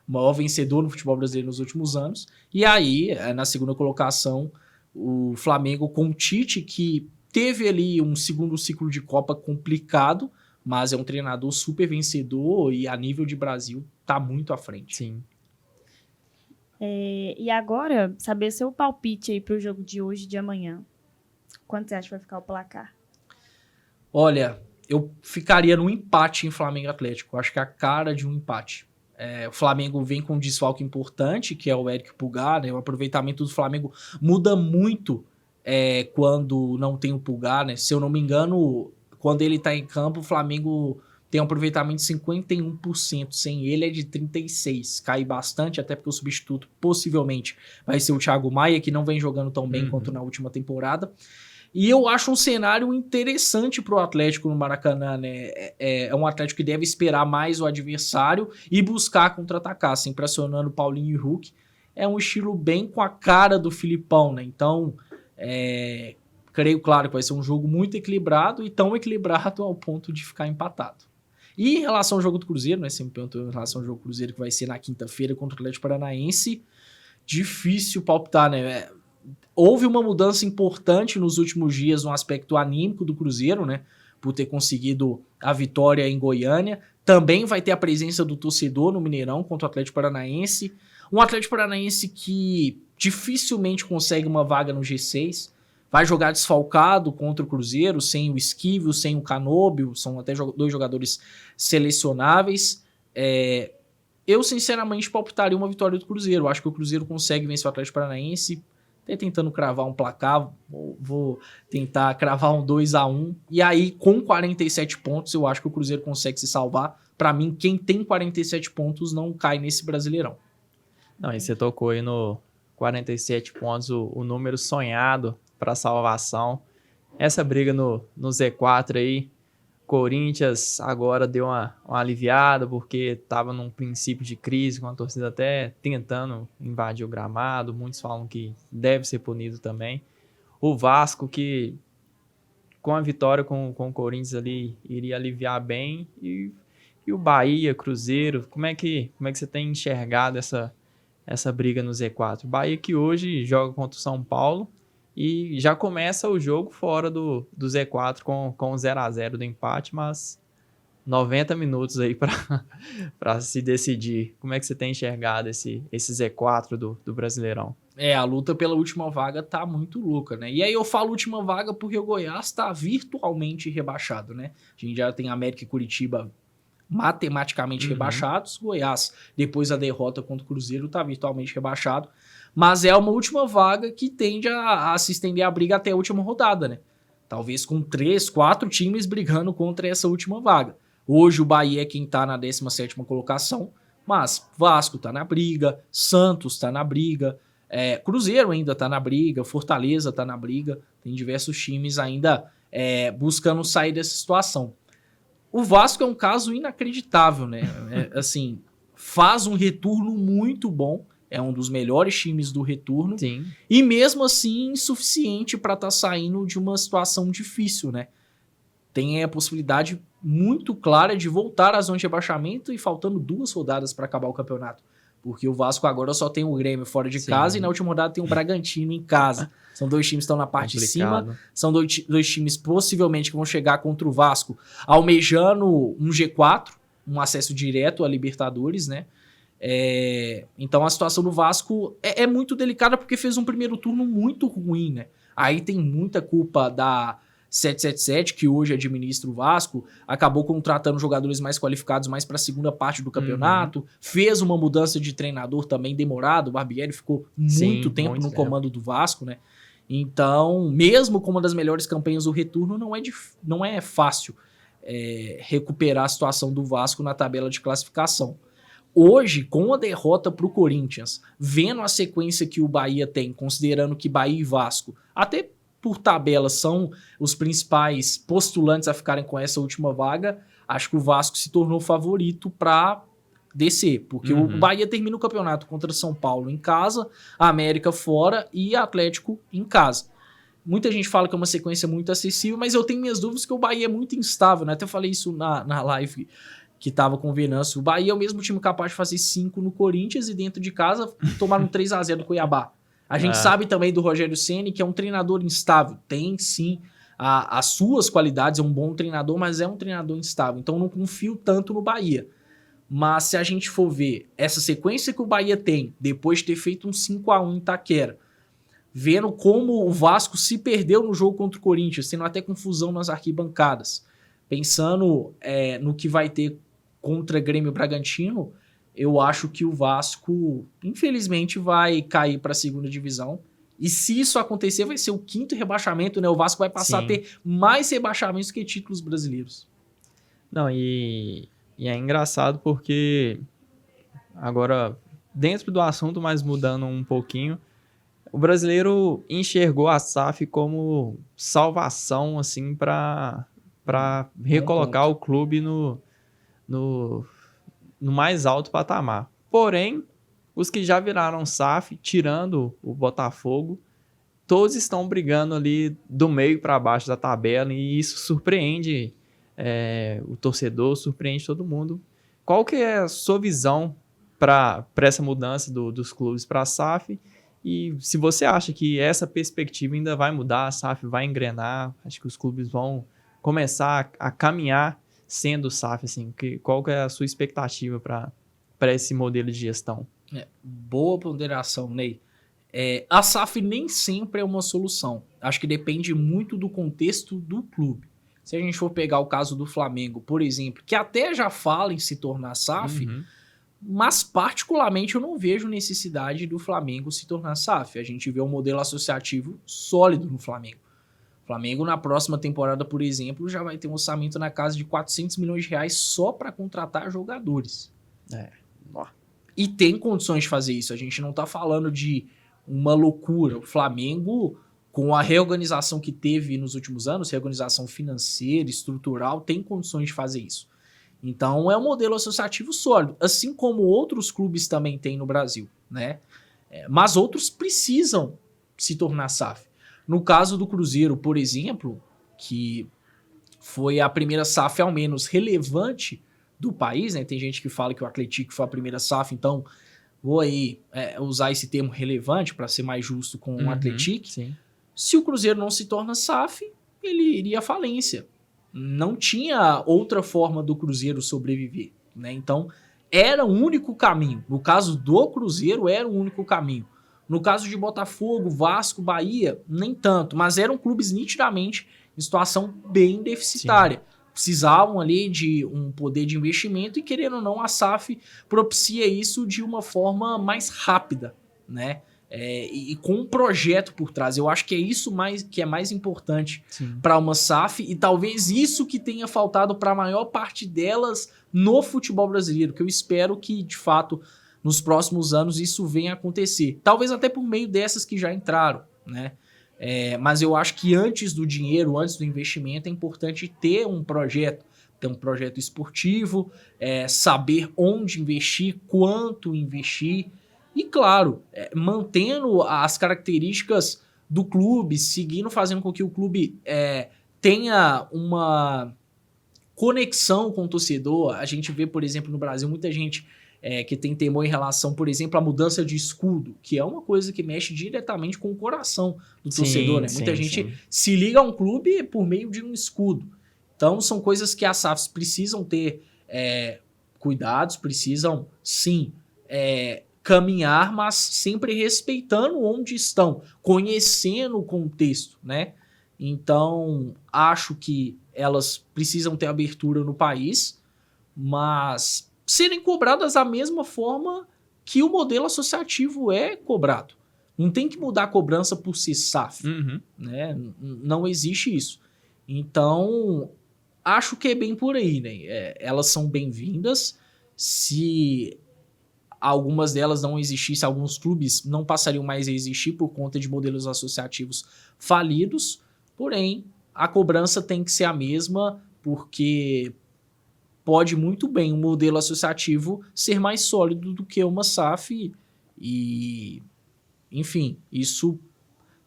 maior vencedor no futebol brasileiro nos últimos anos, e aí, na segunda colocação, o Flamengo com o Tite, que teve ali um segundo ciclo de Copa complicado, mas é um treinador super vencedor e a nível de Brasil tá muito à frente. Sim. E agora, saber seu palpite aí pro jogo de hoje e de amanhã. Quanto você acha que vai ficar o placar? Olha, eu ficaria no empate em Flamengo e Atlético. Acho que é a cara de um empate. O Flamengo vem com um desfalque importante, que é o Eric Pulgar, né? O aproveitamento do Flamengo muda muito quando não tem o Pulgar, né? Se eu não me engano, quando ele tá em campo, o Flamengo tem um aproveitamento de 51%. Sem ele é de 36%. Cai bastante, até porque o substituto possivelmente vai ser o Thiago Maia, que não vem jogando tão bem quanto na última temporada. E eu acho um cenário interessante pro Atlético no Maracanã, né? É um Atlético que deve esperar mais o adversário e buscar contra-atacar, assim, pressionando Paulinho e Hulk. É um estilo bem com a cara do Filipão, né? Então, creio, claro, que vai ser um jogo muito equilibrado e tão equilibrado ao ponto de ficar empatado. E em relação ao jogo do Cruzeiro, né? Você me perguntou em relação ao jogo do Cruzeiro, que vai ser na quinta-feira contra o Atlético Paranaense. Difícil palpitar, né? Houve uma mudança importante nos últimos dias no aspecto anímico do Cruzeiro, né? Por ter conseguido a vitória em Goiânia. Também vai ter a presença do torcedor no Mineirão contra o Atlético Paranaense. Um Atlético Paranaense que dificilmente consegue uma vaga no G6. Vai jogar desfalcado contra o Cruzeiro, sem o Esquivel, sem o Canóbio. São até 2 jogadores selecionáveis. Eu, sinceramente, palpitaria uma vitória do Cruzeiro. Acho que o Cruzeiro consegue vencer o Atlético Paranaense. Até tentando cravar um placar, vou tentar cravar um 2-1. E aí, com 47 pontos, eu acho que o Cruzeiro consegue se salvar. Para mim, quem tem 47 pontos não cai nesse Brasileirão. Não, e você tocou aí no 47 pontos, o número sonhado para salvação. Essa briga no Z4 aí, Corinthians agora deu uma aliviada, porque estava num princípio de crise, com a torcida até tentando invadir o gramado. Muitos falam que deve ser punido também. O Vasco, que com a vitória com o Corinthians ali, iria aliviar bem. E o Bahia, Cruzeiro, como é que você tem enxergado essa briga no Z4? O Bahia que hoje joga contra o São Paulo, e já começa o jogo fora do Z4 com o 0-0 do empate, mas 90 minutos aí para se decidir. Como é que você tem enxergado esse Z4 do Brasileirão? A luta pela última vaga tá muito louca, né? E aí eu falo última vaga porque o Goiás tá virtualmente rebaixado, né? A gente já tem América e Curitiba matematicamente rebaixados. Goiás, depois da derrota contra o Cruzeiro, tá virtualmente rebaixado. Mas é uma última vaga que tende a se estender a briga até a última rodada, né? Talvez com 3, 4 times brigando contra essa última vaga. Hoje o Bahia é quem tá na 17ª colocação, mas Vasco tá na briga, Santos tá na briga, Cruzeiro ainda tá na briga, Fortaleza tá na briga, tem diversos times ainda buscando sair dessa situação. O Vasco é um caso inacreditável, né? Assim, faz um retorno muito bom, é um dos melhores times do retorno. Sim. E mesmo assim insuficiente para estar saindo de uma situação difícil, né? Tem a possibilidade muito clara de voltar à zona de rebaixamento e faltando 2 rodadas para acabar o campeonato. Porque o Vasco agora só tem o Grêmio fora de casa e na última rodada tem o Bragantino em casa. São 2 times que estão na parte de cima. São dois times possivelmente que vão chegar contra o Vasco almejando um G4, um acesso direto a Libertadores, né? Então a situação do Vasco é muito delicada porque fez um primeiro turno muito ruim, né? Aí tem muita culpa da 777, que hoje administra o Vasco, acabou contratando jogadores mais qualificados mais para a segunda parte do campeonato, fez uma mudança de treinador também demorado, o Barbieri ficou muito tempo no comando do Vasco, né? Então, mesmo com uma das melhores campanhas do retorno, não é fácil recuperar a situação do Vasco na tabela de classificação. Hoje, com a derrota para o Corinthians, vendo a sequência que o Bahia tem, considerando que Bahia e Vasco, até por tabela, são os principais postulantes a ficarem com essa última vaga, acho que o Vasco se tornou favorito para descer, porque o Bahia termina o campeonato contra São Paulo em casa, a América fora e Atlético em casa. Muita gente fala que é uma sequência muito acessível, mas eu tenho minhas dúvidas que o Bahia é muito instável, né? Até eu falei isso na live que tava com o Venâncio. O Bahia é o mesmo time capaz de fazer 5 no Corinthians e dentro de casa tomaram 3-0 do Cuiabá. A gente sabe também do Rogério Ceni, que é um treinador instável. Tem sim as suas qualidades, é um bom treinador, mas é um treinador instável. Então não confio tanto no Bahia. Mas se a gente for ver essa sequência que o Bahia tem, depois de ter feito um 5-1 em Itaquera, vendo como o Vasco se perdeu no jogo contra o Corinthians, tendo até confusão nas arquibancadas, pensando no que vai ter contra Grêmio e Bragantino, eu acho que o Vasco, infelizmente, vai cair para a segunda divisão. E se isso acontecer, vai ser o 5º rebaixamento, né? O Vasco vai passar a ter mais rebaixamentos que títulos brasileiros. Não, e é engraçado porque agora, dentro do assunto, mas mudando um pouquinho, o brasileiro enxergou a SAF como salvação, assim, para recolocar o clube no mais alto patamar. Porém, os que já viraram SAF, tirando o Botafogo, todos estão brigando ali do meio para baixo da tabela, e isso surpreende o torcedor, surpreende todo mundo. Qual que é a sua visão para essa mudança dos clubes para a SAF? E se você acha que essa perspectiva ainda vai mudar, a SAF vai engrenar, acho que os clubes vão começar a caminhar sendo SAF, assim, qual que é a sua expectativa para esse modelo de gestão? Boa ponderação, Ney. A SAF nem sempre é uma solução. Acho que depende muito do contexto do clube. Se a gente for pegar o caso do Flamengo, por exemplo, que até já fala em se tornar SAF, mas particularmente eu não vejo necessidade do Flamengo se tornar SAF. A gente vê um modelo associativo sólido no Flamengo. O Flamengo, na próxima temporada, por exemplo, já vai ter um orçamento na casa de 400 milhões de reais só para contratar jogadores. E tem condições de fazer isso. A gente não está falando de uma loucura. O Flamengo, com a reorganização que teve nos últimos anos, reorganização financeira, estrutural, tem condições de fazer isso. Então é um modelo associativo sólido, assim como outros clubes também têm no Brasil, né? Mas outros precisam se tornar SAF. No caso do Cruzeiro, por exemplo, que foi a primeira SAF ao menos relevante do país, né? Tem gente que fala que o Atlético foi a primeira SAF, então vou aí usar esse termo relevante para ser mais justo com o Atlético. Sim. Se o Cruzeiro não se torna SAF, ele iria à falência. Não tinha outra forma do Cruzeiro sobreviver, né? Então, era o único caminho. No caso do Cruzeiro, era o único caminho. No caso de Botafogo, Vasco, Bahia, nem tanto. Mas eram clubes nitidamente em situação bem deficitária. Sim. Precisavam ali de um poder de investimento e, querendo ou não, a SAF propicia isso de uma forma mais rápida, né? E com um projeto por trás. Eu acho que é isso que é mais importante para uma SAF, e talvez isso que tenha faltado para a maior parte delas no futebol brasileiro, que eu espero que, de fato, nos próximos anos isso venha a acontecer. Talvez até por meio dessas que já entraram, né? Mas eu acho que antes do dinheiro, antes do investimento, é importante ter um projeto esportivo, saber onde investir, quanto investir, e claro, mantendo as características do clube, seguindo fazendo com que o clube tenha uma conexão com o torcedor. A gente vê, por exemplo, no Brasil, muita gente que tem temor em relação, por exemplo, à mudança de escudo, que é uma coisa que mexe diretamente com o coração do torcedor, né? Muita gente se liga a um clube por meio de um escudo. Então, são coisas que as SAFs precisam ter cuidados, precisam, sim, caminhar, mas sempre respeitando onde estão, conhecendo o contexto, né? Então, acho que elas precisam ter abertura no país, mas serem cobradas da mesma forma que o modelo associativo é cobrado. Não tem que mudar a cobrança por ser SAF, né? Não existe isso. Então, acho que é bem por aí, né? Elas são bem-vindas. Se algumas delas não existissem, alguns clubes não passariam mais a existir por conta de modelos associativos falidos, porém, a cobrança tem que ser a mesma, porque pode muito bem um modelo associativo ser mais sólido do que uma SAF e, enfim, isso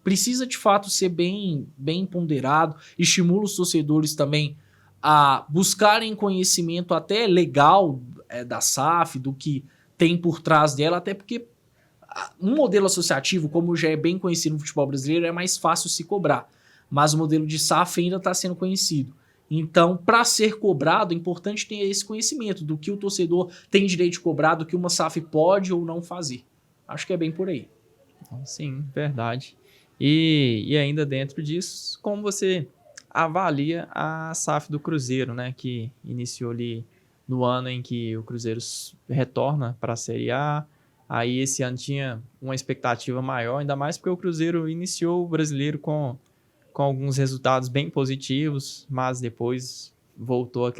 precisa de fato ser bem ponderado. Estimula os torcedores também a buscarem conhecimento até legal da SAF, do que tem por trás dela, até porque um modelo associativo, como já é bem conhecido no futebol brasileiro, é mais fácil se cobrar. mas o modelo de SAF ainda está sendo conhecido. Então, para ser cobrado, é importante ter esse conhecimento do que o torcedor tem direito de cobrar, do que uma SAF pode ou não fazer. Acho que é bem por aí. Sim, verdade. E ainda dentro disso, como você avalia a SAF do Cruzeiro, né? Que iniciou ali no ano em que o Cruzeiro retorna para a Série A. Aí esse ano tinha uma expectativa maior, ainda mais porque o Cruzeiro iniciou o Brasileiro com alguns resultados bem positivos, mas depois voltou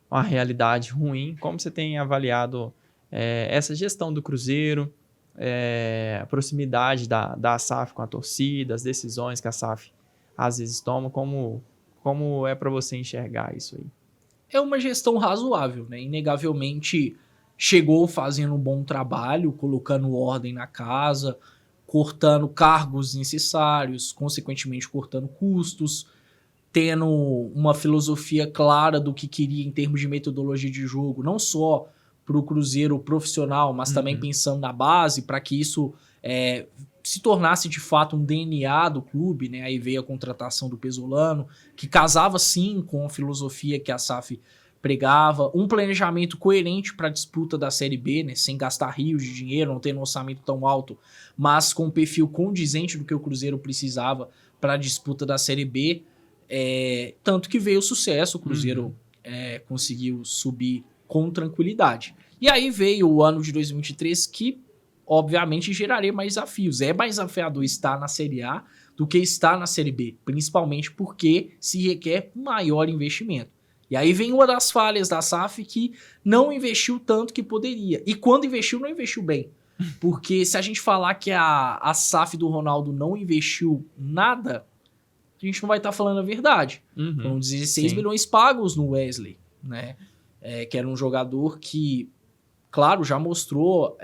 uma realidade ruim. Como você tem avaliado essa gestão do Cruzeiro, a proximidade da SAF com a torcida, as decisões que a SAF às vezes toma, como é para você enxergar isso aí? É uma gestão razoável, né? Inegavelmente chegou fazendo um bom trabalho, colocando ordem na casa, cortando cargos necessários, consequentemente cortando custos, tendo uma filosofia clara do que queria em termos de metodologia de jogo, não só para o Cruzeiro profissional, mas também pensando na base, para que isso se tornasse de fato um DNA do clube, né? Aí veio a contratação do Pesolano, que casava sim com a filosofia que a SAF pregava, um planejamento coerente para a disputa da Série B, né? Sem gastar rios de dinheiro, não tendo um orçamento tão alto, mas com um perfil condizente do que o Cruzeiro precisava para a disputa da Série B. Tanto que veio o sucesso, o Cruzeiro conseguiu subir com tranquilidade. E aí veio o ano de 2023 que, obviamente, geraria mais desafios. É mais desafiador estar na Série A do que estar na Série B, principalmente porque se requer maior investimento. E aí vem uma das falhas da SAF que não investiu tanto que poderia. E quando investiu, não investiu bem. Porque se a gente falar que a SAF do Ronaldo não investiu nada, a gente não vai estar falando a verdade. Foram 16 milhões pagos no Wesley, né? Que era um jogador que, claro, já mostrou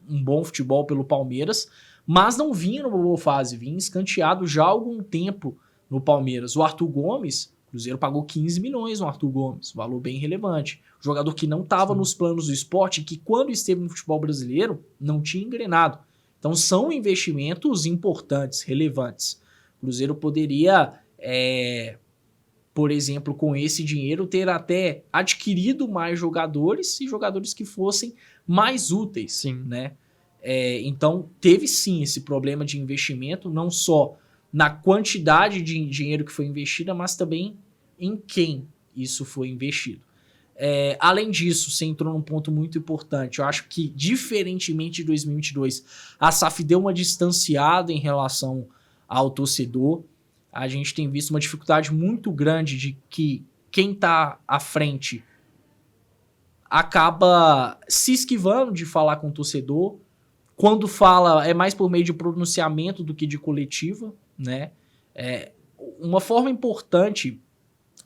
um bom futebol pelo Palmeiras, mas não vinha numa boa fase, vinha escanteado já há algum tempo no Palmeiras. O Arthur Gomes, o Cruzeiro pagou 15 milhões no Arthur Gomes, valor bem relevante. Jogador que não estava nos planos do esporte e que quando esteve no futebol brasileiro não tinha engrenado. Então são investimentos importantes, relevantes. O Cruzeiro poderia, por exemplo, com esse dinheiro ter até adquirido mais jogadores e jogadores que fossem mais úteis. Sim. Né? Então teve sim esse problema de investimento, não só na quantidade de dinheiro que foi investida, mas também em quem isso foi investido. Além disso, você entrou num ponto muito importante. Eu acho que, diferentemente de 2022, a SAF deu uma distanciada em relação ao torcedor. A gente tem visto uma dificuldade muito grande de que quem está à frente acaba se esquivando de falar com o torcedor. Quando fala, é mais por meio de pronunciamento do que de coletiva, né? Uma forma importante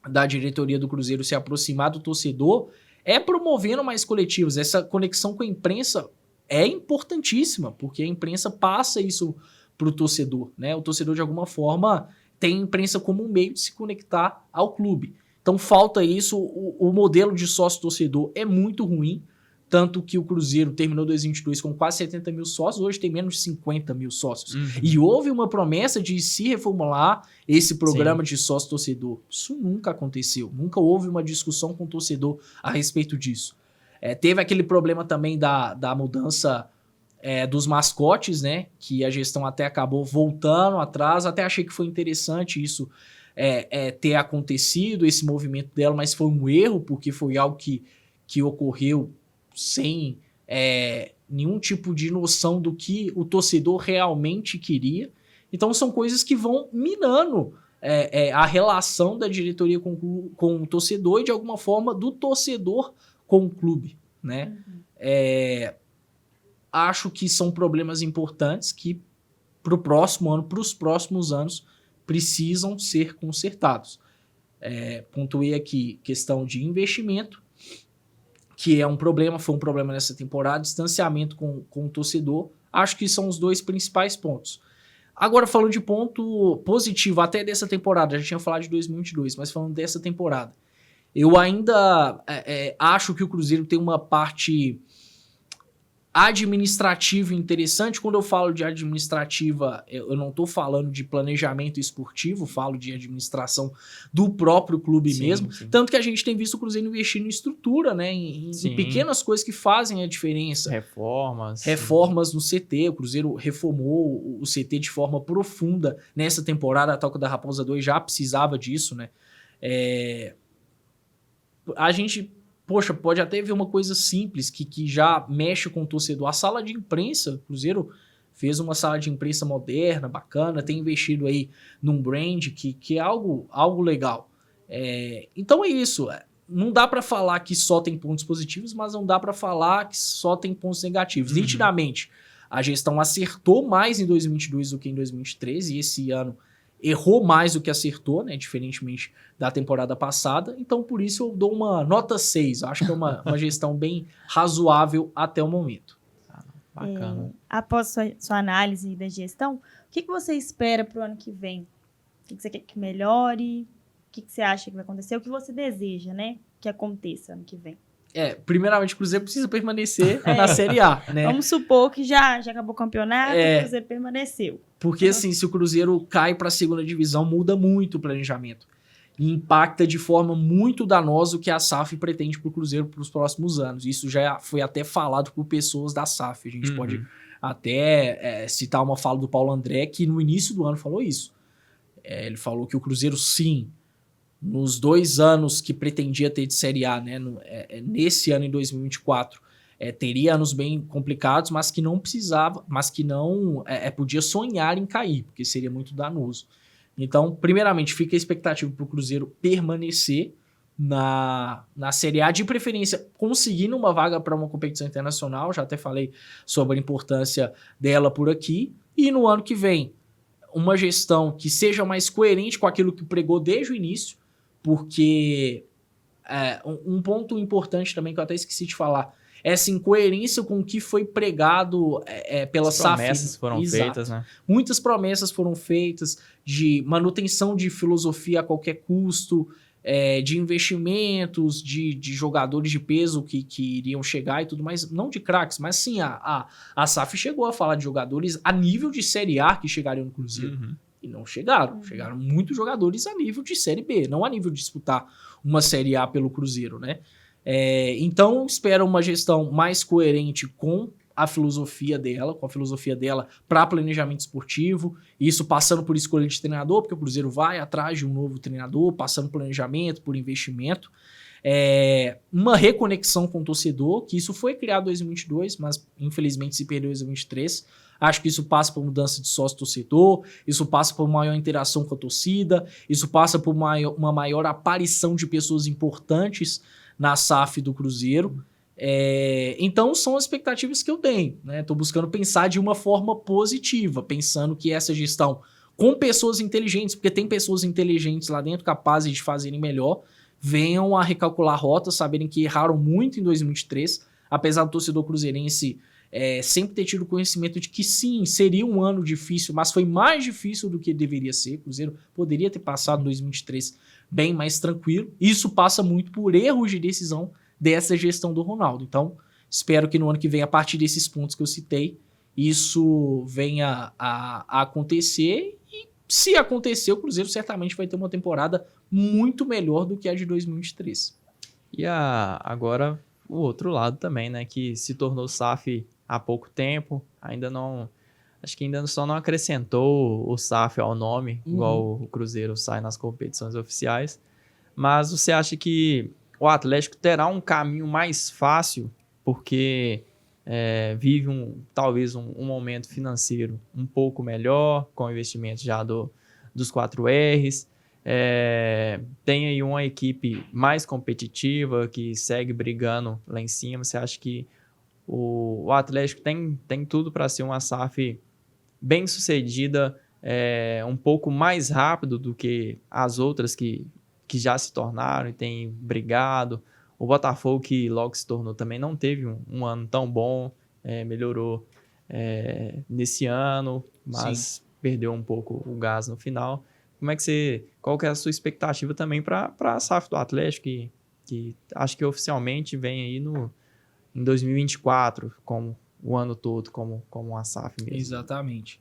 da diretoria do Cruzeiro se aproximar do torcedor é promovendo mais coletivos. Essa conexão com a imprensa é importantíssima, porque a imprensa passa isso para o torcedor, né? O torcedor, de alguma forma, tem a imprensa como um meio de se conectar ao clube. Então falta isso, o modelo de sócio-torcedor é muito ruim, tanto que o Cruzeiro terminou 2022 com quase 70 mil sócios, hoje tem menos de 50 mil sócios. E houve uma promessa de se reformular esse programa de sócio-torcedor. Isso nunca aconteceu, nunca houve uma discussão com o torcedor a respeito disso. Teve aquele problema também da mudança dos mascotes, né? Que a gestão até acabou voltando atrás, até achei que foi interessante isso ter acontecido, esse movimento dela, mas foi um erro, porque foi algo que ocorreu sem nenhum tipo de noção do que o torcedor realmente queria. Então são coisas que vão minando a relação da diretoria com o torcedor e, de alguma forma, do torcedor com o clube, né? Acho que são problemas importantes que para o próximo ano, para os próximos anos, precisam ser consertados. Pontuei aqui questão de investimento, que é um problema, foi um problema nessa temporada, distanciamento com o torcedor. Acho que são os dois principais pontos. Agora, falando de ponto positivo, até dessa temporada, já tinha falado de 2022, mas falando dessa temporada, eu ainda acho que o Cruzeiro tem uma parte administrativa interessante. Quando eu falo de administrativa, eu não estou falando de planejamento esportivo, falo de administração do próprio clube mesmo. Sim. Tanto que a gente tem visto o Cruzeiro investindo em estrutura, né? Em pequenas coisas que fazem a diferença. Reformas no CT. O Cruzeiro reformou o CT de forma profunda nessa temporada. A Toca da Raposa 2 já precisava disso, né? A gente... Poxa, pode até ver uma coisa simples que já mexe com o torcedor. A sala de imprensa, o Cruzeiro fez uma sala de imprensa moderna, bacana, tem investido aí num brand que é algo legal. Então é isso. Não dá para falar que só tem pontos positivos, mas não dá para falar que só tem pontos negativos. Nitidamente, a gestão acertou mais em 2022 do que em 2023 e esse ano errou mais do que acertou, né? Diferentemente da temporada passada. Então, por isso, eu dou uma nota 6. Acho que é uma gestão bem razoável até o momento. Bacana. Após sua análise da gestão, o que você espera para o ano que vem? O que você quer que melhore? O que você acha que vai acontecer? O que você deseja, né? Que aconteça ano que vem? Primeiramente, o Cruzeiro precisa permanecer na Série A, né? Vamos supor que já acabou o campeonato e o Cruzeiro permaneceu. Porque, assim, se o Cruzeiro cai para a segunda divisão, muda muito o planejamento. E impacta de forma muito danosa o que a SAF pretende para o Cruzeiro para os próximos anos. Isso já foi até falado por pessoas da SAF. A gente pode até citar uma fala do Paulo André, que no início do ano falou isso. Ele falou que o Cruzeiro, sim, nos 2 anos que pretendia ter de Série A, né, nesse ano em 2024, teria anos bem complicados, mas que não precisava, mas que não podia sonhar em cair, porque seria muito danoso. Então, primeiramente, fica a expectativa para o Cruzeiro permanecer na Série A, de preferência conseguindo uma vaga para uma competição internacional, já até falei sobre a importância dela por aqui, e no ano que vem, uma gestão que seja mais coerente com aquilo que pregou desde o início, porque um ponto importante também que eu até esqueci de falar, essa incoerência com o que foi pregado pela SAF. Promessas foram feitas, né? Muitas promessas foram feitas de manutenção de filosofia a qualquer custo, de investimentos, de jogadores de peso que iriam chegar e tudo mais, não de craques, mas sim, a SAF chegou a falar de jogadores a nível de Série A que chegariam no Cruzeiro. E não chegaram. Chegaram muitos jogadores a nível de Série B, não a nível de disputar uma Série A pelo Cruzeiro, né? Então, espero uma gestão mais coerente com a filosofia dela, para planejamento esportivo, isso passando por escolha de treinador, porque o Cruzeiro vai atrás de um novo treinador, passando por planejamento, por investimento, uma reconexão com o torcedor, que isso foi criado em 2022, mas infelizmente se perdeu em 2023. Acho que isso passa por mudança de sócio-torcedor, isso passa por maior interação com a torcida, isso passa por uma maior aparição de pessoas importantes na SAF do Cruzeiro. Então, são as expectativas que eu tenho, né? Tô buscando pensar de uma forma positiva, pensando que essa gestão, com pessoas inteligentes, porque tem pessoas inteligentes lá dentro capazes de fazerem melhor, venham a recalcular a rota, saberem que erraram muito em 2023, apesar do torcedor cruzeirense sempre ter tido conhecimento de que sim, seria um ano difícil, mas foi mais difícil do que deveria ser. O Cruzeiro poderia ter passado 2023 bem mais tranquilo. Isso passa muito por erros de decisão dessa gestão do Ronaldo. Então, espero que no ano que vem, a partir desses pontos que eu citei, isso venha a acontecer. E se acontecer, o Cruzeiro certamente vai ter uma temporada muito melhor do que a de 2023. E agora o outro lado também, né? Que se tornou SAF há pouco tempo, acho que ainda só não acrescentou o SAF ao nome, igual o Cruzeiro sai nas competições oficiais. Mas você acha que o Atlético terá um caminho mais fácil, porque vive talvez um momento financeiro um pouco melhor, com o investimento já dos 4 Rs, tem aí uma equipe mais competitiva, que segue brigando lá em cima. Você acha que o Atlético tem tudo para ser uma SAF bem sucedida, um pouco mais rápido do que as outras que já se tornaram e tem brigado? O Botafogo, que logo se tornou, também não teve um ano tão bom, melhorou nesse ano, mas perdeu um pouco o gás no final. Qual que é a sua expectativa também para a SAF do Atlético, que acho que oficialmente vem aí em 2024, como o ano todo como uma SAF mesmo. Exatamente.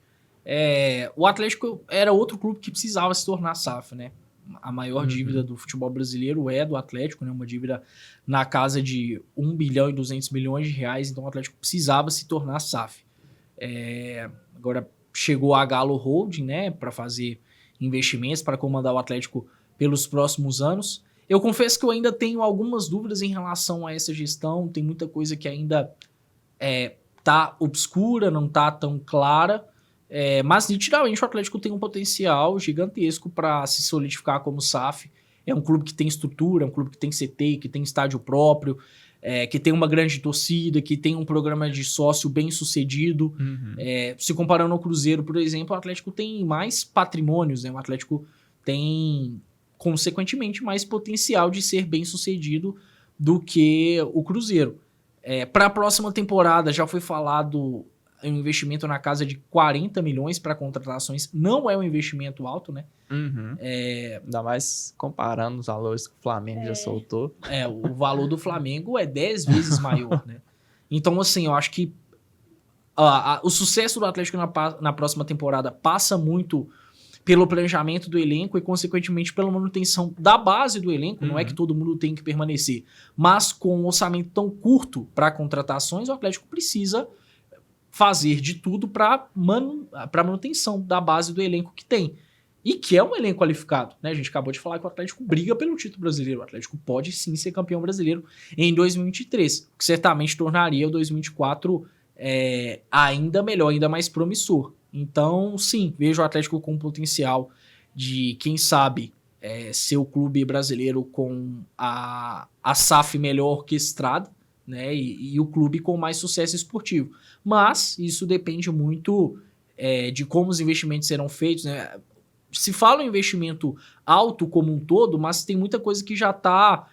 O Atlético era outro clube que precisava se tornar SAF, né? A maior dívida do futebol brasileiro é do Atlético, né? Uma dívida na casa de 1 bilhão e 200 milhões de reais, então o Atlético precisava se tornar SAF. Agora chegou a Galo Holding, né? Para fazer investimentos, para comandar o Atlético pelos próximos anos. Eu confesso que eu ainda tenho algumas dúvidas em relação a essa gestão, tem muita coisa que ainda tá obscura, não tá tão clara, mas nitidamente o Atlético tem um potencial gigantesco para se solidificar como SAF. É um clube que tem estrutura, é um clube que tem CT, que tem estádio próprio, que tem uma grande torcida, que tem um programa de sócio bem sucedido. Se comparando ao Cruzeiro, por exemplo, o Atlético tem mais patrimônios, né? O Atlético tem, consequentemente, mais potencial de ser bem sucedido do que o Cruzeiro. Para a próxima temporada já foi falado um investimento na casa de 40 milhões para contratações. Não é um investimento alto, né? Ainda mais comparando os valores que o Flamengo já soltou. O valor do Flamengo é 10 vezes maior, né? Então, assim, eu acho que o sucesso do Atlético na próxima temporada passa muito pelo planejamento do elenco e, consequentemente, pela manutenção da base do elenco. Não é que todo mundo tem que permanecer. Mas com um orçamento tão curto para contratações, o Atlético precisa fazer de tudo para manutenção da base do elenco que tem. E que é um elenco qualificado, né? A gente acabou de falar que o Atlético briga pelo título brasileiro. O Atlético pode sim ser campeão brasileiro em 2023, o que certamente tornaria o 2024 ainda melhor, ainda mais promissor. Então, sim, vejo o Atlético com potencial de, quem sabe, ser o clube brasileiro com a SAF melhor orquestrada, né? E o clube com mais sucesso esportivo. Mas isso depende muito de como os investimentos serão feitos, né? Se fala em investimento alto como um todo, mas tem muita coisa que já está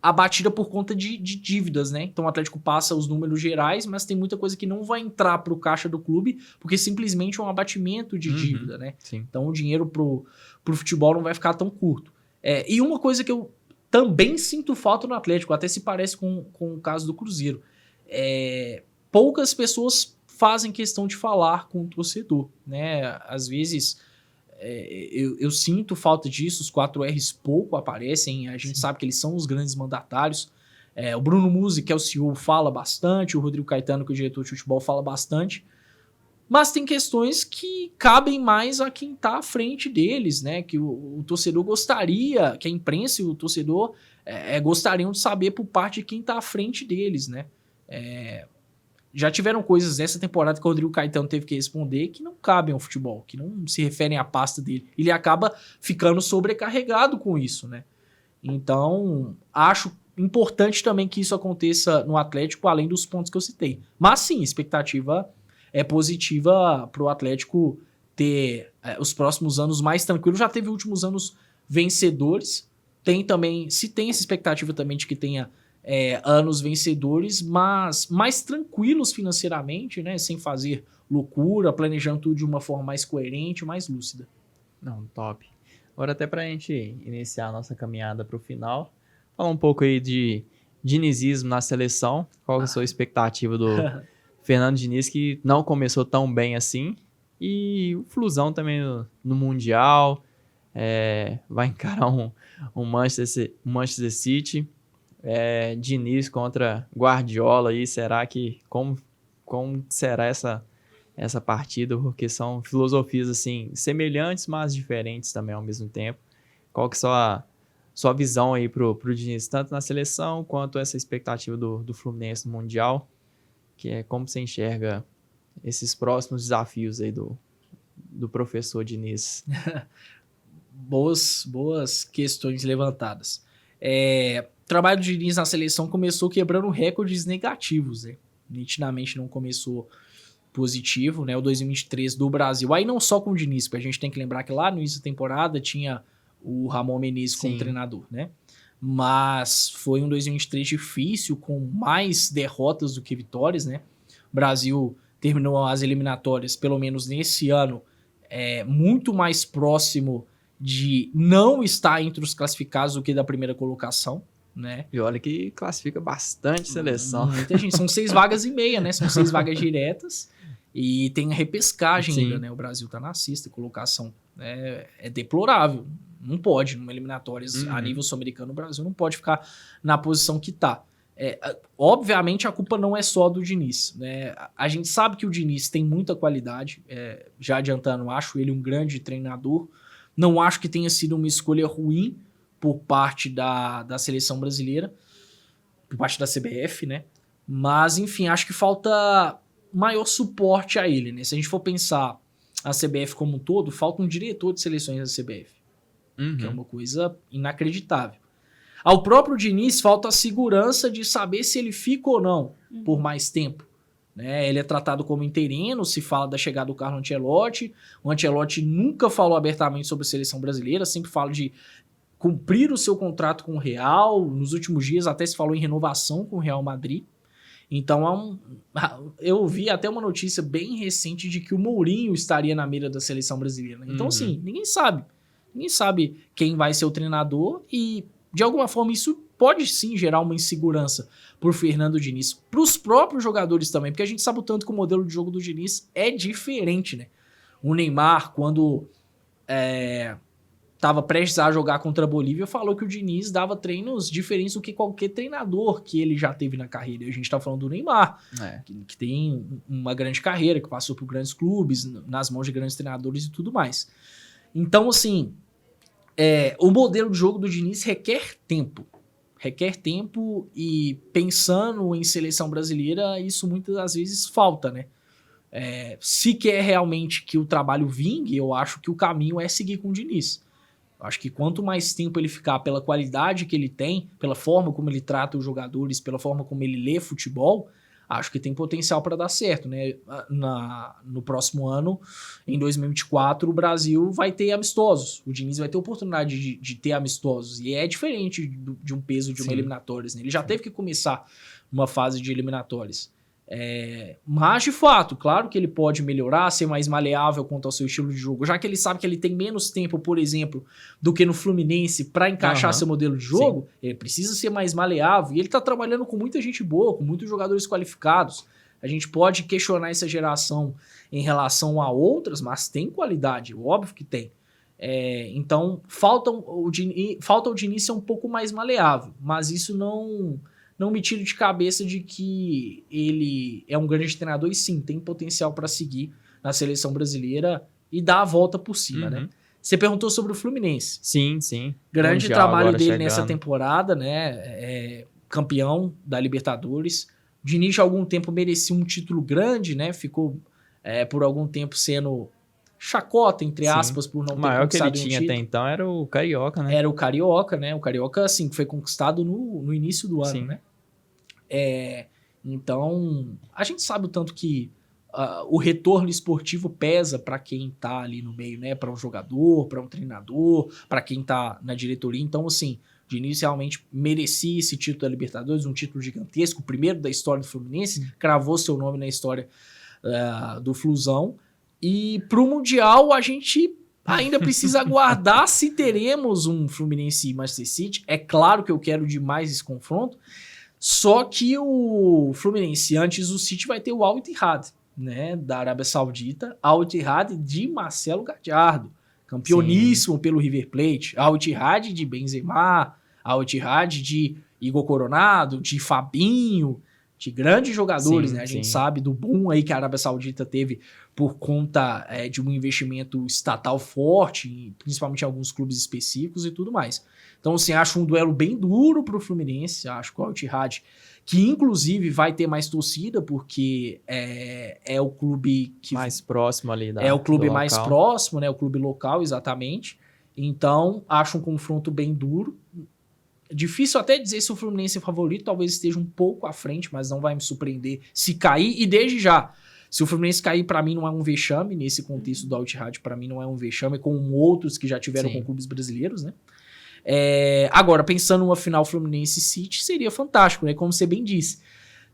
abatida por conta de dívidas, né? Então o Atlético passa os números gerais, mas tem muita coisa que não vai entrar para o caixa do clube, porque simplesmente é um abatimento de dívida, né? Sim. Então o dinheiro pro futebol não vai ficar tão curto. E uma coisa que eu também sinto falta no Atlético, até se parece com o caso do Cruzeiro, poucas pessoas fazem questão de falar com o torcedor, né? Às vezes eu sinto falta disso, os 4Rs pouco aparecem, a gente sabe que eles são os grandes mandatários. O Bruno Musi, que é o CEO, fala bastante, o Rodrigo Caetano, que é o diretor de futebol, fala bastante, mas tem questões que cabem mais a quem está à frente deles, né? Que o torcedor gostaria, que a imprensa e o torcedor gostariam de saber por parte de quem está à frente deles, né? Já tiveram coisas nessa temporada que o Rodrigo Caetano teve que responder que não cabem ao futebol, que não se referem à pasta dele. Ele acaba ficando sobrecarregado com isso, né? Então, acho importante também que isso aconteça no Atlético, além dos pontos que eu citei. Mas sim, a expectativa é positiva para o Atlético ter os próximos anos mais tranquilos. Já teve últimos anos vencedores. Se tem essa expectativa também de que tenha anos vencedores, mas mais tranquilos financeiramente, né? Sem fazer loucura, planejando tudo de uma forma mais coerente, mais lúcida. Não, top. Agora, até pra gente iniciar a nossa caminhada pro final, falar um pouco aí de dinizismo na seleção. Qual é a sua expectativa do Fernando Diniz, que não começou tão bem assim, e o Flusão também no Mundial, vai encarar um Manchester City. Diniz contra Guardiola aí, será que como será essa partida? Porque são filosofias assim semelhantes, mas diferentes também ao mesmo tempo. Qual que é a sua visão aí pro Diniz, tanto na seleção quanto essa expectativa do Fluminense no Mundial, que é como você enxerga esses próximos desafios aí do professor Diniz? Boas questões levantadas. O trabalho de Diniz na seleção começou quebrando recordes negativos, né? Nitidamente não começou positivo, né? O 2023 do Brasil. Aí não só com o Diniz, porque a gente tem que lembrar que lá no início da temporada tinha o Ramon Menezes como treinador, né? Mas foi um 2023 difícil, com mais derrotas do que vitórias, né? O Brasil terminou as eliminatórias, pelo menos nesse ano, muito mais próximo de não estar entre os classificados do que da primeira colocação. né? E olha que classifica bastante seleção. Muita gente. São 6 vagas e meia, né? São 6 vagas diretas. E tem a repescagem Sim. ainda, né? O Brasil tá na 6ª colocação. É deplorável. Não pode, numa eliminatórias a nível sul-americano, o Brasil não pode ficar na posição que tá. Obviamente, a culpa não é só do Diniz, né? A gente sabe que o Diniz tem muita qualidade. Já adiantando, acho ele um grande treinador. Não acho que tenha sido uma escolha ruim por parte da seleção brasileira, por parte da CBF, né? Mas, enfim, acho que falta maior suporte a ele, né? Se a gente for pensar a CBF como um todo, falta um diretor de seleções da CBF, que é uma coisa inacreditável. Ao próprio Diniz falta a segurança de saber se ele fica ou não por mais tempo, né? Ele é tratado como interino, se fala da chegada do Carlo Ancelotti. O Ancelotti nunca falou abertamente sobre a seleção brasileira, sempre fala de cumprir o seu contrato com o Real. Nos últimos dias até se falou em renovação com o Real Madrid. Então, eu vi até uma notícia bem recente de que o Mourinho estaria na mira da seleção brasileira. Então, assim, ninguém sabe. Ninguém sabe quem vai ser o treinador e, de alguma forma, isso pode sim gerar uma insegurança por Fernando Diniz. Para os próprios jogadores também, porque a gente sabe o tanto que o modelo de jogo do Diniz é diferente, né? O Neymar, quando estava prestes a jogar contra a Bolívia, falou que o Diniz dava treinos diferentes do que qualquer treinador que ele já teve na carreira. E a gente tá falando do Neymar, que tem uma grande carreira, que passou por grandes clubes, nas mãos de grandes treinadores e tudo mais. Então, assim, o modelo de jogo do Diniz requer tempo. Requer tempo e, pensando em seleção brasileira, isso muitas das vezes falta, né? Se quer realmente que o trabalho vingue, eu acho que o caminho é seguir com o Diniz. Eu acho que quanto mais tempo ele ficar, pela qualidade que ele tem, pela forma como ele trata os jogadores, pela forma como ele lê futebol, acho que tem potencial para dar certo, né? No próximo ano, em 2024, o Brasil vai ter amistosos. O Diniz vai ter oportunidade de ter amistosos. E é diferente de um peso de uma eliminatórias, né? Ele já teve que começar uma fase de eliminatórias. Mas, de fato, claro que ele pode melhorar, ser mais maleável quanto ao seu estilo de jogo, já que ele sabe que ele tem menos tempo, por exemplo, do que no Fluminense para encaixar seu modelo de jogo. Ele precisa ser mais maleável e ele tá trabalhando com muita gente boa, com muitos jogadores qualificados. A gente pode questionar essa geração em relação a outras, mas tem qualidade, óbvio que tem. Então, falta o Diniz ser um pouco mais maleável, mas isso não me tiro de cabeça de que ele é um grande treinador e sim, tem potencial para seguir na seleção brasileira e dar a volta por cima, né? Você perguntou sobre o Fluminense. Sim. Grande Mundial trabalho dele chegando nessa temporada, né? Campeão da Libertadores. O Diniz, há algum tempo, merecia um título grande, né? Ficou por algum tempo sendo chacota, entre aspas, por não ter conquistado. O maior que ele tinha título. até então era o Carioca, né? Era o Carioca, né? O Carioca, assim, foi conquistado no início do ano, né? Então, a gente sabe o tanto que o retorno esportivo pesa para quem tá ali no meio, né? Para um jogador, para um treinador, para quem tá na diretoria. Então, assim, o Diniz realmente merecia esse título da Libertadores, um título gigantesco, o primeiro da história do Fluminense, cravou seu nome na história do Flusão. E pro Mundial, a gente ainda precisa aguardar se teremos um Fluminense e Manchester City. É claro que eu quero demais esse confronto, só que o Fluminense, antes do City, vai ter o Al Ittihad, né, da Arábia Saudita, Al Ittihad de Marcelo Gallardo, campeoníssimo pelo River Plate, Al Ittihad de Benzema, Al Ittihad de Igor Coronado, de Fabinho, de grandes jogadores, né? A gente sabe do boom aí que a Arábia Saudita teve por conta de um investimento estatal forte, principalmente em alguns clubes específicos e tudo mais. Então, assim, acho um duelo bem duro pro Fluminense, acho que o Al Ittihad, que inclusive vai ter mais torcida, porque é o clube que... mais próximo ali o clube mais próximo, né? O clube local, exatamente. Então, acho um confronto bem duro. Difícil até dizer se o Fluminense é favorito, talvez esteja um pouco à frente, mas não vai me surpreender se cair. E desde já, se o Fluminense cair, para mim não é um vexame, nesse contexto do Al Ittihad, para mim não é um vexame, como outros que já tiveram com clubes brasileiros, né? Agora, pensando numa final Fluminense e City, seria fantástico, né? Como você bem disse,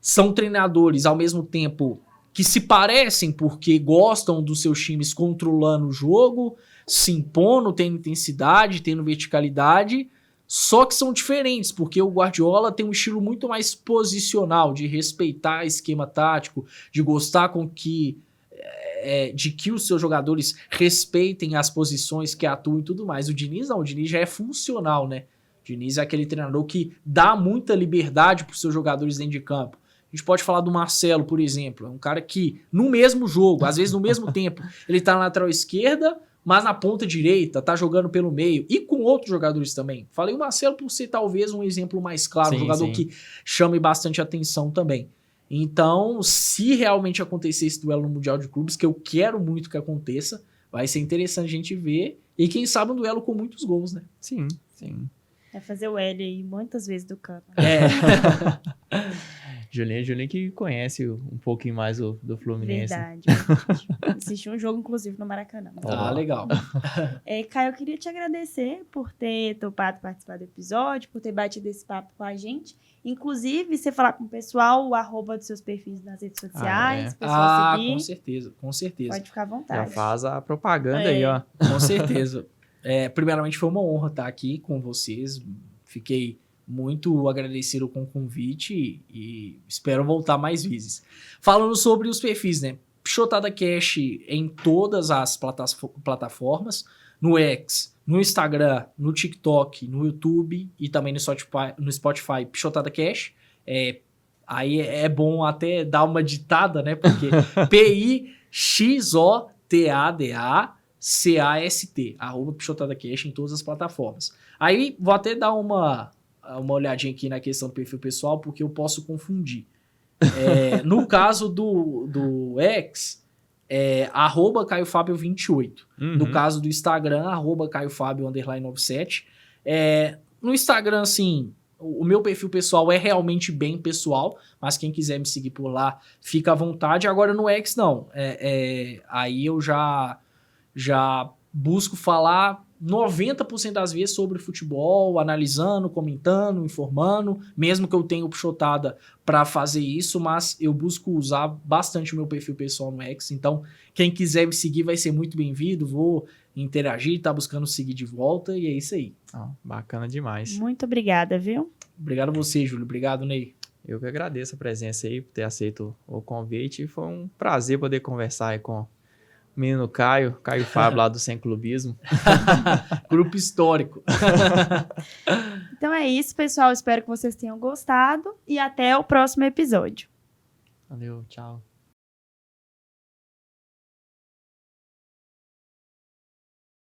são treinadores ao mesmo tempo que se parecem porque gostam dos seus times controlando o jogo, se impondo, tendo intensidade, tendo verticalidade, Só que são diferentes, porque o Guardiola tem um estilo muito mais posicional, de respeitar esquema tático, de gostar de que os seus jogadores respeitem as posições que atuam e tudo mais. O Diniz não, o Diniz já é funcional, né? O Diniz é aquele treinador que dá muita liberdade para os seus jogadores dentro de campo. A gente pode falar do Marcelo, por exemplo. É um cara que, no mesmo jogo, às vezes no mesmo tempo, ele tá na lateral esquerda, mas na ponta direita, tá jogando pelo meio, e com outros jogadores também. Falei o Marcelo por ser talvez um exemplo mais claro, um jogador que chame bastante atenção também. Então, se realmente acontecer esse duelo no Mundial de Clubes, que eu quero muito que aconteça, vai ser interessante a gente ver, e quem sabe um duelo com muitos gols, né? Sim, sim. É fazer o L aí muitas vezes do campo. Julinho que conhece um pouquinho mais do Fluminense. Verdade. Assisti um jogo, inclusive, no Maracanã. Legal. Caio, eu queria te agradecer por ter topado participar do episódio, por ter batido esse papo com a gente. Inclusive, você falar com o pessoal, o @, dos seus perfis nas redes sociais, o pessoal seguir. Com certeza. Pode ficar à vontade. Já faz a propaganda aí, ó. Com certeza. Primeiramente, foi uma honra estar aqui com vocês. Fiquei muito agradecido com o convite e espero voltar mais vezes. Falando sobre os perfis, né? Pichotada Cash em todas as plataformas, no X, no Instagram, no TikTok, no YouTube e também no Spotify, Pichotada Cash. Aí é bom até dar uma ditada, né? Porque PIXOTADACAST, @Pichotada Cash em todas as plataformas. Aí vou até dar uma olhadinha aqui na questão do perfil pessoal, porque eu posso confundir. No caso do X, @CaioFábio28. No caso do Instagram, @CaioFábio_97. No Instagram, assim, o meu perfil pessoal é realmente bem pessoal, mas quem quiser me seguir por lá, fica à vontade. Agora no X, não. Aí eu já busco falar 90% das vezes sobre futebol, analisando, comentando, informando, mesmo que eu tenha o Pichotada para fazer isso, mas eu busco usar bastante o meu perfil pessoal no X, então quem quiser me seguir vai ser muito bem-vindo, vou interagir, tá buscando seguir de volta e é isso aí. Bacana demais. Muito obrigada, viu? Obrigado a você, Júlio. Obrigado, Ney. Eu que agradeço a presença aí, por ter aceito o convite, e foi um prazer poder conversar aí com menino Caio Fábio, lá do Sem Clubismo. Grupo histórico. Então é isso, pessoal. Espero que vocês tenham gostado e até o próximo episódio. Valeu, tchau.